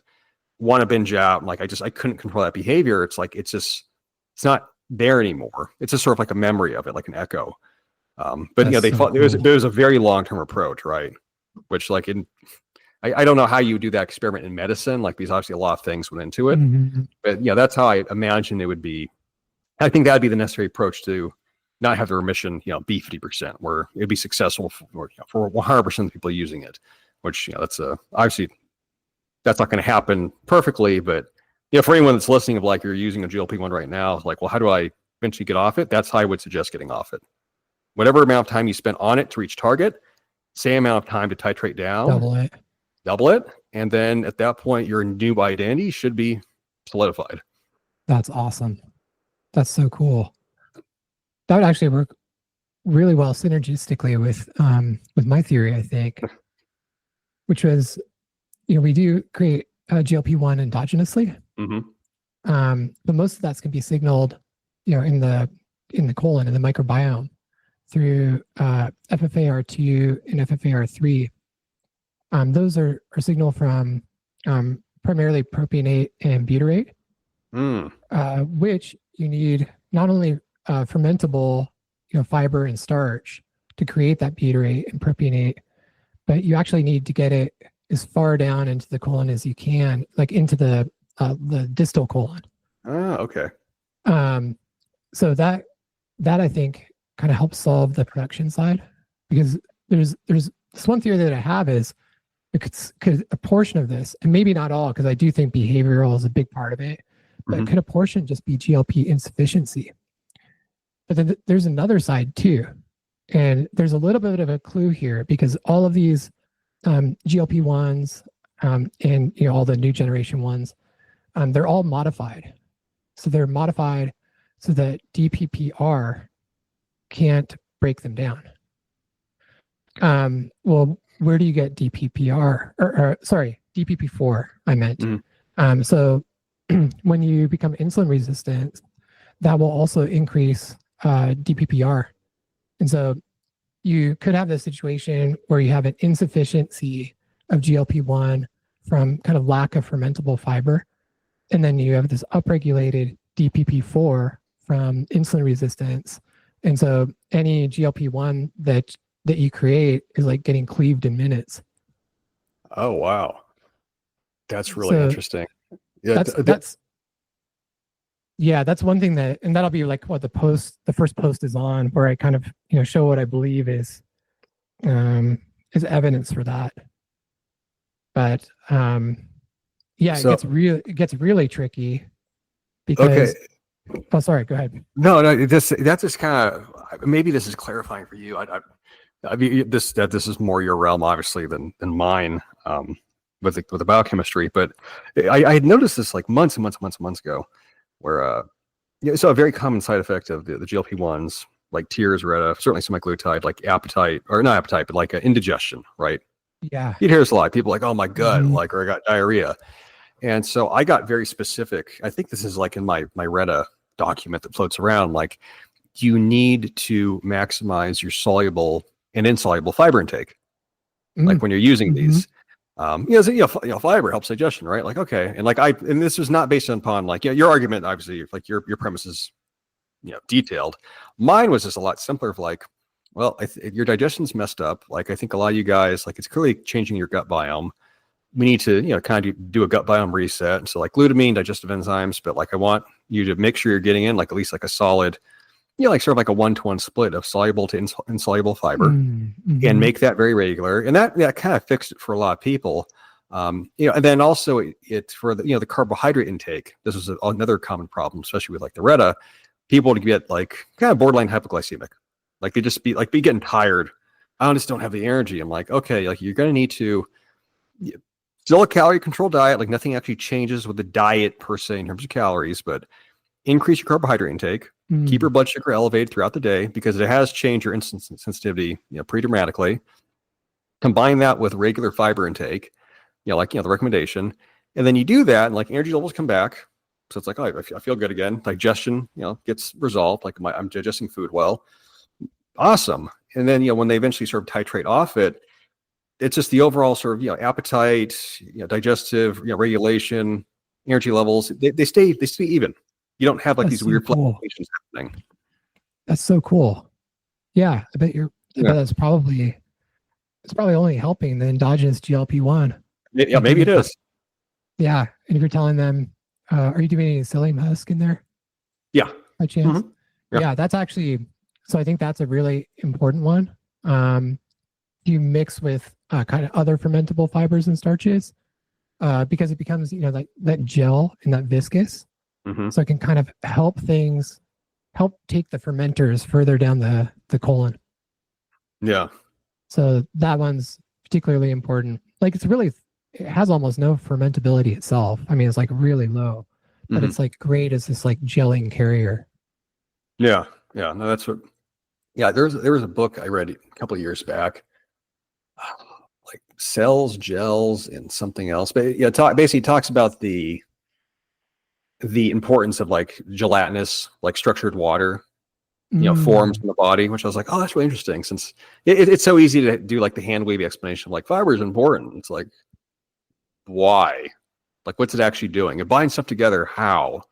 want to binge out. And like, I couldn't control that behavior. It's like, it's not there anymore. It's just sort of like a memory of it, like an echo. But there was a very long-term approach, right? Which like I don't know how you do that experiment in medicine, like because obviously a lot of things went into it, but that's how I imagine it would be. I think that'd be the necessary approach to not have the remission, be 50%, where it'd be successful for 100% of the people using it, which, that's obviously that's not going to happen perfectly, but for anyone that's listening, of like you're using a GLP-1 right now, it's like, well, how do I eventually get off it? That's how I would suggest getting off it. Whatever amount of time you spent on it to reach target, same amount of time to titrate down. Double it. And then at that point, your new identity should be solidified. That's awesome. That's so cool. That would actually work really well synergistically with my theory, I think, which was, we do create GLP-1 endogenously, but most of that's going to be signaled, in the colon, in the microbiome, through FFAR2 and FFAR3. Those are signaled from primarily propionate and butyrate, which you need not only fermentable, fiber and starch to create that butyrate and propionate, but you actually need to get it as far down into the colon as you can, like into the distal colon. Okay. So that I think kind of helps solve the production side, because there's this one theory that I have is, could a portion of this, and maybe not all, because I do think behavioral is a big part of it, but could a portion just be GLP insufficiency? But then there's another side too. And there's a little bit of a clue here, because all of these GLP-1s and all the new generation ones, they're all modified. So they're modified so that DPPR can't break them down. Well, where do you get DPPR? Or sorry, DPP4, I meant. So when you become insulin resistant, that will also increase DPPR. And so you could have this situation where you have an insufficiency of GLP-1 from kind of lack of fermentable fiber. And then you have this upregulated DPP4 from insulin resistance. And so any GLP-1 that you create is like getting cleaved in minutes. Oh, wow. That's really interesting. Yeah, that's one thing and that'll be like what the first post is on, where I kind of, show what I believe is evidence for that. But yeah, So it gets really tricky okay. because oh sorry, go ahead. No, that's just kind of, maybe this is clarifying for you. I mean, this is more your realm, obviously, than mine, with the biochemistry. But I had noticed this like months and months and months and months ago, where so a very common side effect of the GLP-1s, like tears, certainly semaglutide, like appetite, or not appetite, but like indigestion, right? Yeah. You'd hear this a lot. People are like, oh my gut, Mhm. like, or I got diarrhea. And so I got very specific. I think this is like in my Retta document that floats around. Like, you need to maximize your soluble and insoluble fiber intake. Like when you're using these, fiber helps digestion, right? Like, okay, and and this was not based upon like, your argument, obviously, like your premise is, detailed. Mine was just a lot simpler. Of like, well, your digestion's messed up. Like, I think a lot of you guys, like, it's clearly changing your gut biome. We need to, kind of do a gut biome reset. So like glutamine, digestive enzymes, but like I want you to make sure you're getting in like at least like a solid, like sort of like a 1-to-1 split of soluble to insoluble fiber, and make that very regular. And that kind of fixed it for a lot of people. And then also it for the, the carbohydrate intake. This was another common problem, especially with like the Retta. People to get like kind of borderline hypoglycemic. Like they just be getting tired. I just don't have the energy. I'm like, okay, like you're going to need to, still a calorie controlled diet, like nothing actually changes with the diet per se in terms of calories, but increase your carbohydrate intake, keep your blood sugar elevated throughout the day because it has changed your insulin sensitivity, pretty dramatically. Combine that with regular fiber intake, the recommendation, and then you do that, and like energy levels come back. So it's like, oh, I feel good again. Digestion, gets resolved. Like I'm digesting food well. Awesome. And then when they eventually sort of titrate off it, it's just the overall sort of appetite, digestive regulation, energy levels. They stay even. You don't have like That's these so weird cool. fluctuations happening. That's so cool. Yeah, I bet that's probably only helping the endogenous GLP-1. Yeah, maybe it is. Yeah, and if you're telling them, are you doing any psyllium husk in there? Yeah, by chance. Yeah. Yeah, that's actually. So I think that's a really important one. You mix with kind of other fermentable fibers and starches because it becomes, that gel and that viscous. So it can kind of help take the fermenters further down the colon. Yeah. So that one's particularly important. Like it has almost no fermentability itself. I mean, it's like really low, but it's like great as this like gelling carrier. Yeah. Yeah. No, that's what. Yeah. There was a book I read a couple of years back, like cells, gels, and something else. But yeah, basically talks about the importance of like gelatinous, like structured water, forms in the body, which I was like, oh, that's really interesting. Since it's so easy to do like the hand wavy explanation of like fiber is important. It's like, why? Like, what's it actually doing? It binds stuff together. How?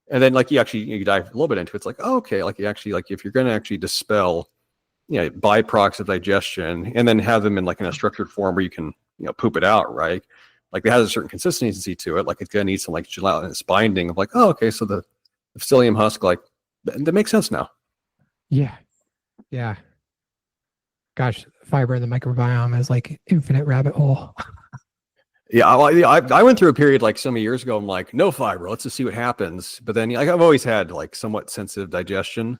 And then like you dive a little bit into it. It's like, oh, okay, like you actually, like if you're going to actually dispel, byproducts of digestion and then have them in like in a structured form where you can, poop it out, right? Like it has a certain consistency to it. Like it's going to need some like gelatinous binding of like, oh, okay, so the psyllium husk, like that makes sense now. Yeah. Yeah. Gosh, fiber in the microbiome is like infinite rabbit hole. Yeah, I went through a period like some years ago. I'm like, no fiber. Let's just see what happens. But then, like, I've always had like somewhat sensitive digestion,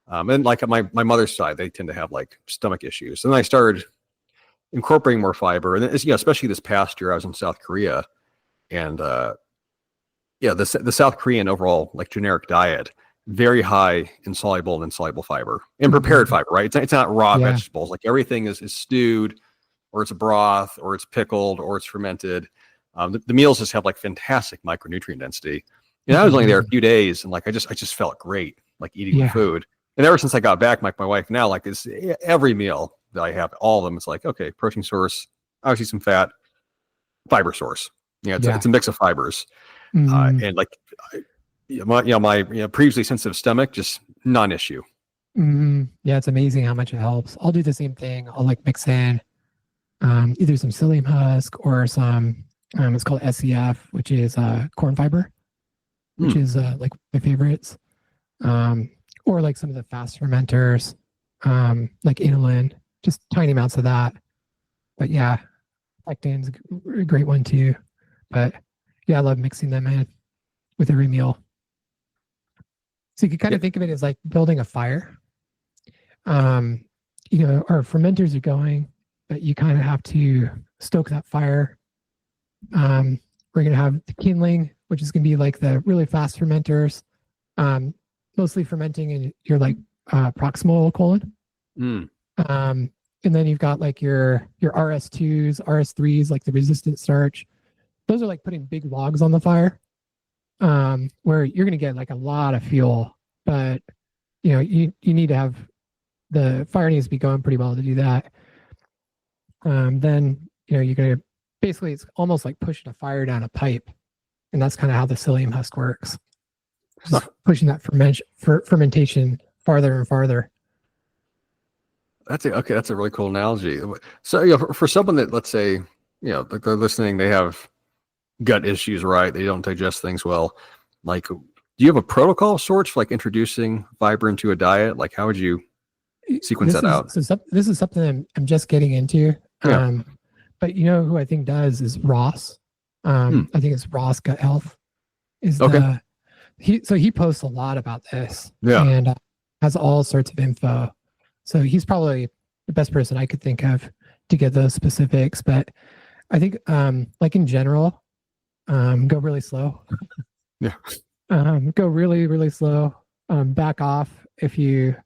and like at my mother's side, they tend to have like stomach issues. And then I started incorporating more fiber, and it's, especially this past year, I was in South Korea, and the South Korean overall like generic diet, very high in soluble and insoluble fiber and prepared fiber, right? It's not raw vegetables. Like everything is stewed, or it's a broth, or it's pickled, or it's fermented. The meals just have like fantastic micronutrient density. And I was only there a few days, and like I just felt great, like eating the food. And ever since I got back, like my wife now, like is every meal that I have, all of them, it's like, okay, protein source, obviously some fat, fiber source. It's a mix of fibers, and like my previously sensitive stomach, just non-issue. Yeah, it's amazing how much it helps. I'll do the same thing. I'll like mix in either some psyllium husk or some it's called SCF, which is corn fiber, which is like my favorites, or like some of the fast fermenters, like inulin, just tiny amounts of that. But yeah, Pectin's a great one too. But yeah, I love mixing them in with every meal. So you can kind of think of it as like building a fire. Our fermenters are going, but you kind of have to stoke that fire. We're going to have the kindling, which is going to be like the really fast fermenters, mostly fermenting in your like proximal colon. And then you've got like your RS2s, RS3s, like the resistant starch. Those are like putting big logs on the fire, where you're going to get like a lot of fuel, but you need to have the fire needs to be going pretty well to do that. Then you're going to basically, it's almost like pushing a fire down a pipe, and that's kind of how the psyllium husk works. Just pushing that fermentation farther and farther. That's a really cool analogy. So for someone that, let's say, they're listening, they have gut issues, right? They don't digest things well. Like, do you have a protocol of sorts for like introducing fiber into a diet? Like, how would you sequence that out? This is something I'm just getting into. Yeah. But who I think does is Ross. I think it's Ross Gut Health. He posts a lot about this. Yeah. And has all sorts of info. So he's probably the best person I could think of to get those specifics. But I think, like in general, go really slow. Yeah. Go really, really slow. Back off if you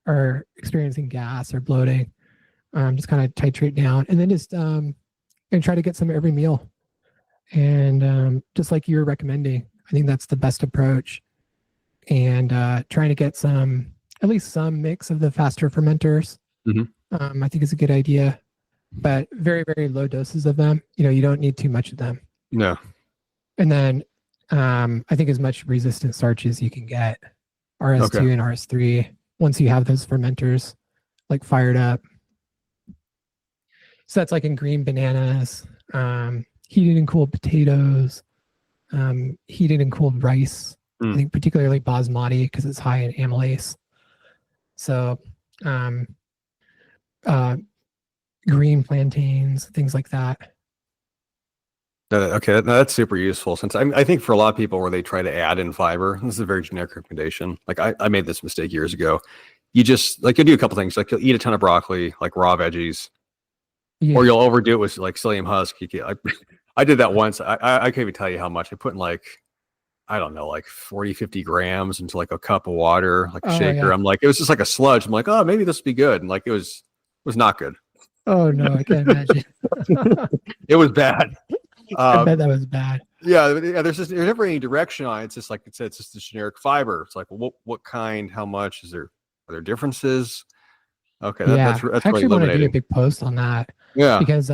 are experiencing gas or bloating. Just kind of titrate down, and then just and try to get some every meal. And just like you're recommending, I think that's the best approach. And trying to get at least some mix of the faster fermenters. I think is a good idea, but very, very low doses of them. You don't need too much of them. No. And then I think as much resistant starch as you can get, RS2 and RS3, once you have those fermenters like fired up. So that's like in green bananas, heated and cooled potatoes, heated and cooled rice. I think particularly basmati because it's high in amylase. So green plantains, things like that. Okay, that's super useful. Since I think for a lot of people where they try to add in fiber, this is a very generic recommendation. Like I made this mistake years ago. You just you'll do a couple things. Like you'll eat a ton of broccoli, like raw veggies, or you'll overdo it with like psyllium husk. I did that once. I can't even tell you how much I put in I don't know, 40, 50 grams into like a cup of water, like a shaker. Yeah. It was just like a sludge. I'm like, oh, maybe this would be good. And it was not good. Oh no, I can't imagine. It was bad. I bet that was bad. Yeah, there's never any direction on it. It's just like it's just a generic fiber. It's like, well, what kind, how much are there differences? Okay, that's I actually want to do a big post on that. Yeah, because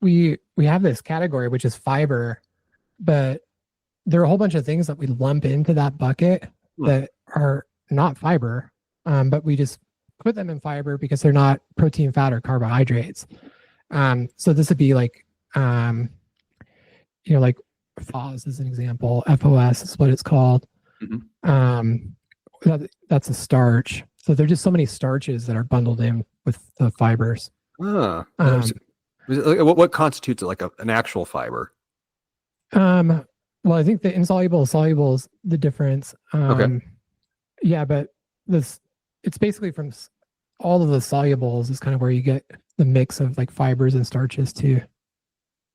we have this category which is fiber, but there are a whole bunch of things that we lump into that bucket that are not fiber, but we just put them in fiber because they're not protein, fat, or carbohydrates. So this would be like FOS is an example. FOS is what it's called. That's a starch. So there's just so many starches that are bundled in with the fibers. What constitutes it, like an actual fiber? Well, I think the insoluble, soluble is the difference. Yeah, but it's basically from all of the solubles is kind of where you get the mix of like fibers and starches too.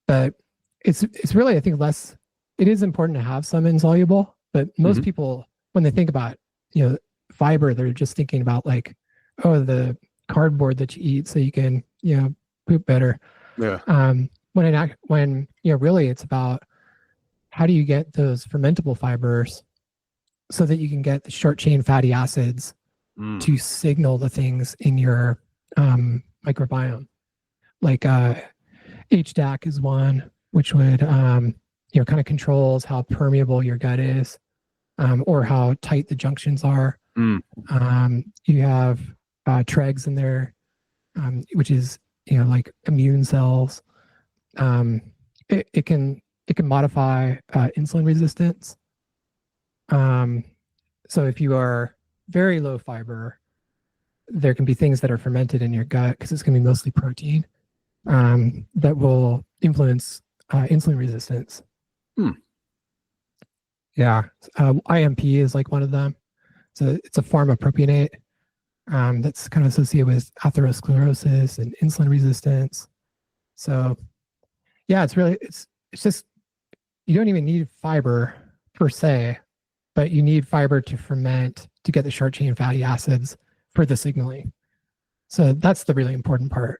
But it's really, I think, less. It is important to have some insoluble, but most people, when they think about fiber, they're just thinking about like, oh, the cardboard that you eat so you can poop better. Yeah. When really it's about how do you get those fermentable fibers so that you can get the short chain fatty acids to signal the things in your microbiome. Like AJAC is one, which would kind of controls how permeable your gut is, or how tight the junctions are. You have TREGs in there, which is like immune cells. It can modify insulin resistance. So if you are very low fiber, there can be things that are fermented in your gut because it's going to be mostly protein. that will influence insulin resistance. Yeah, IMP is like one of them. So it's a form of propionate that's kind of associated with atherosclerosis and insulin resistance. So yeah, it's just, you don't even need fiber per se, but you need fiber to ferment to get the short chain fatty acids for the signaling. So that's the really important part.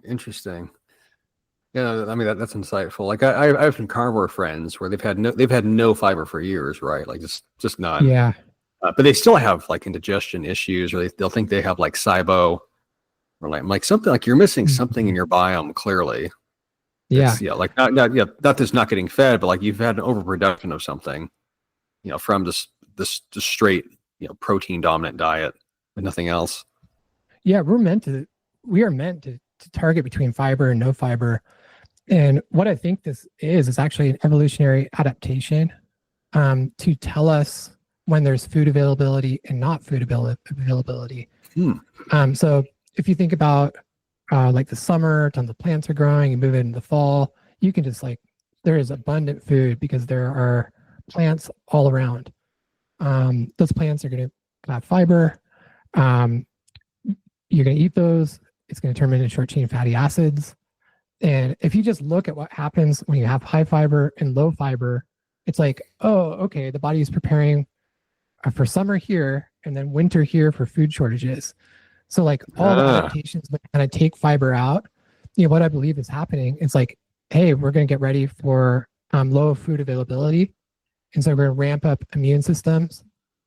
Interesting. Yeah, I mean that's insightful. Like I have some carnivore friends where they've had no fiber for years, right? Like just none. Yeah. But they still have like indigestion issues, or they'll think they have like SIBO, or like something, like you're missing something in your biome clearly. Yeah. Like not that's not getting fed, but like you've had an overproduction of something, from this straight, protein dominant diet and nothing else. Yeah, we are meant to target between fiber and no fiber. And what I think this is actually an evolutionary adaptation to tell us when there's food availability and not food availability. So if you think about like the summer, tons of plants are growing, you move into the fall, you can just there is abundant food because there are plants all around. Those plants are going to have fiber. You're going to eat those. It's going to turn into short chain fatty acids. And if you just look at what happens when you have high fiber and low fiber, it's like, oh, okay, the body is preparing for summer here and then winter here for food shortages. So like all the adaptations that kind of take fiber out, what I believe is happening is like, hey, we're going to get ready for low food availability. And so we're going to ramp up immune systems.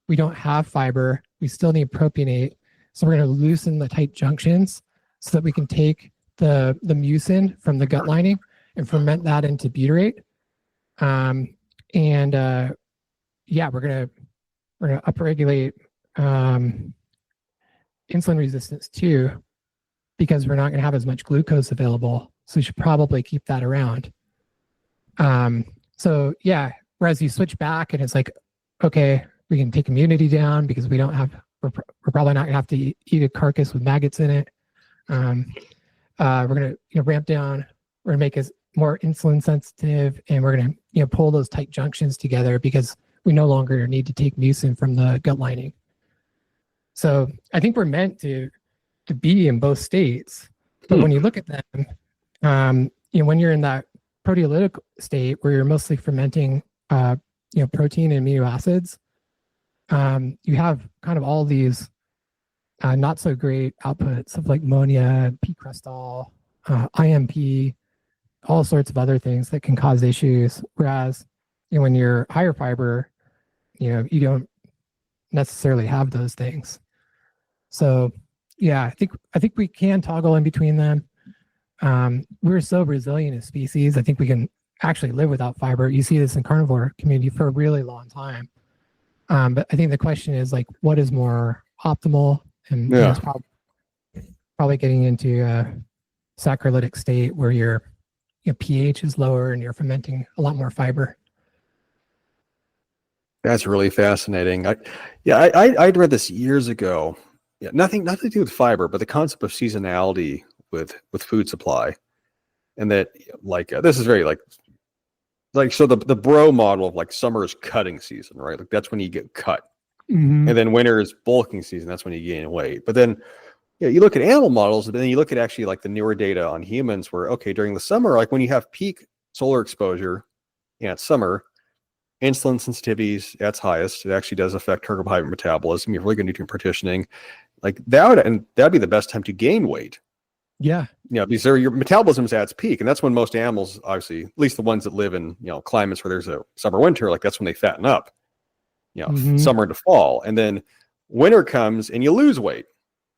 We don't have fiber. We still need propionate. So we're going to loosen the tight junctions so that we can take the mucin from the gut lining and ferment that into butyrate. We're going to upregulate insulin resistance too, because we're not going to have as much glucose available. So we should probably keep that around. Whereas you switch back and it's like, okay, we can take immunity down because we're probably not going to have to eat a carcass with maggots in it. We're going to ramp down. We're going to make us more insulin sensitive, and we're going to pull those tight junctions together because we no longer need to take mucin from the gut lining. So I think we're meant to be in both states, but when you look at them, when you're in that proteolytic state where you're mostly fermenting, protein and amino acids, you have kind of all these not so great outputs of like ammonia, p-crystol, IMP, all sorts of other things that can cause issues. Whereas, when you're higher fiber, you don't necessarily have those things. So yeah, I think we can toggle in between them. We're so resilient as species. I think we can actually live without fiber. You see this in carnivore community for a really long time. But I think the question is like, what is more optimal? And it's probably getting into a saccharolytic state where your pH is lower and you're fermenting a lot more fiber. That's really fascinating. I'd read this years ago. Yeah, nothing to do with fiber, but the concept of seasonality with food supply, and that this is very so the bro model of like summer is cutting season, right? Like that's when you get cut, and then winter is bulking season. That's when you gain weight. But then you look at animal models, and then you look at actually like the newer data on humans, where during the summer, like when you have peak solar exposure, it's summer. Insulin sensitivities at its highest. It actually does affect carbohydrate metabolism. You have really good nutrient partitioning. Like that'd be the best time to gain weight. Yeah. Because your metabolism is at its peak, and that's when most animals, obviously, at least the ones that live in climates where there's a summer winter, like that's when they fatten up. Summer to fall, and then winter comes and you lose weight.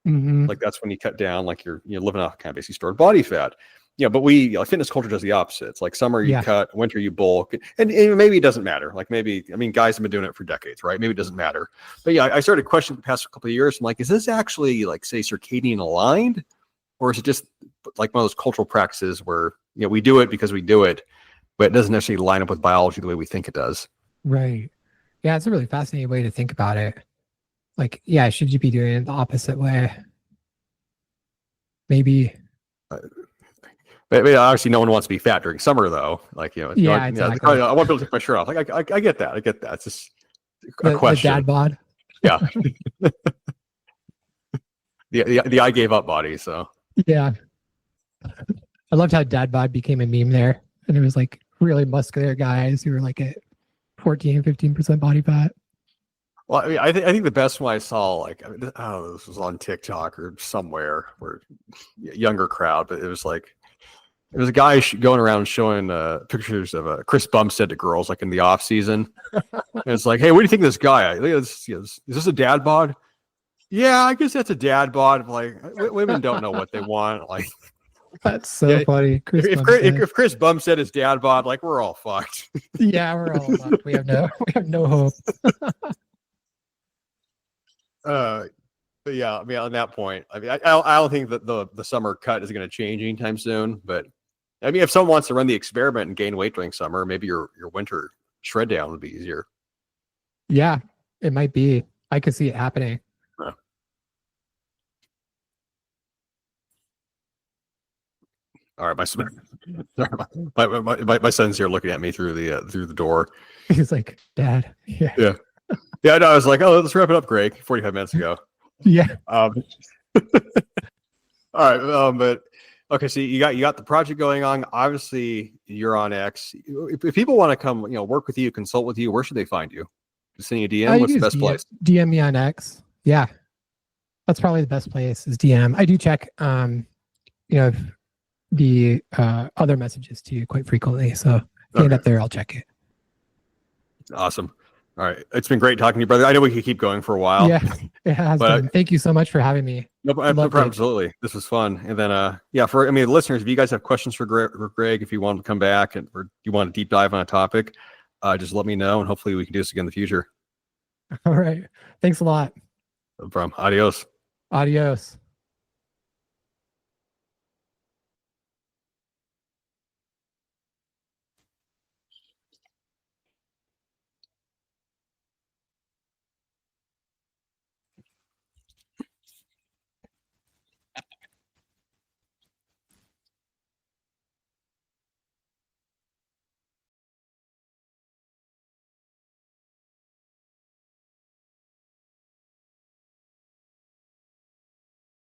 Like that's when you cut down, like you're living off kind of basically stored body fat. But fitness culture does the opposite. It's like summer you cut, winter you bulk, and maybe it doesn't matter. Like guys have been doing it for decades, right? Maybe it doesn't matter. But I started questioning the past couple of years. I'm like, is this actually like say circadian aligned, or is it just like one of those cultural practices where we do it because we do it, but it doesn't necessarily line up with biology the way we think it does? Right. Yeah, it's a really fascinating way to think about it. Like, should you be doing it the opposite way? Maybe But obviously, no one wants to be fat during summer, though. Like, Yeah, exactly. I want to be able to take my shirt off. Like, I get that. I get that. It's just a question. The dad bod. Yeah. the I gave up body. So yeah, I loved how dad bod became a meme there, and it was like really muscular guys who were like at 14-15% body fat. Well, I mean, I think the best one I saw, like, I don't know, this was on TikTok or somewhere, where younger crowd, but it was a guy going around showing pictures of Chris Bumstead to girls, like in the off season. And it's like, hey, what do you think of this guy? Is this a dad bod? Yeah, I guess that's a dad bod. Like, women don't know what they want. Like, that's so funny. If Chris Bumstead is dad bod, like, we're all fucked. Yeah, we're all fucked. We have no hope. But yeah, I mean, on that point, I mean, I don't think that the summer cut is going to change anytime soon. But I mean, if someone wants to run the experiment and gain weight during summer, maybe your winter shred down would be easier. Yeah, it might be. I could see it happening. Yeah. All right, my son's here looking at me through the door. He's like, Dad. Yeah. Yeah, no, I was like, oh, let's wrap it up, Greg, 45 minutes ago. Yeah. All right. But okay, so you got the project going on. Obviously, you're on X. If people want to come, work with you, consult with you, where should they find you? Just send you a DM. What's the best place? DM me on X. Yeah, that's probably the best place is DM. I do check, the other messages too quite frequently. So if you end up there, I'll check it. Awesome. All right. It's been great talking to you, brother. I know we could keep going for a while. Yeah, it has been. Thank you so much for having me. No problem. Absolutely. This was fun. And then, the listeners, if you guys have questions for Greg, if you want to come back or you want to deep dive on a topic, just let me know. And hopefully we can do this again in the future. All right. Thanks a lot. No problem. Adios. Adios.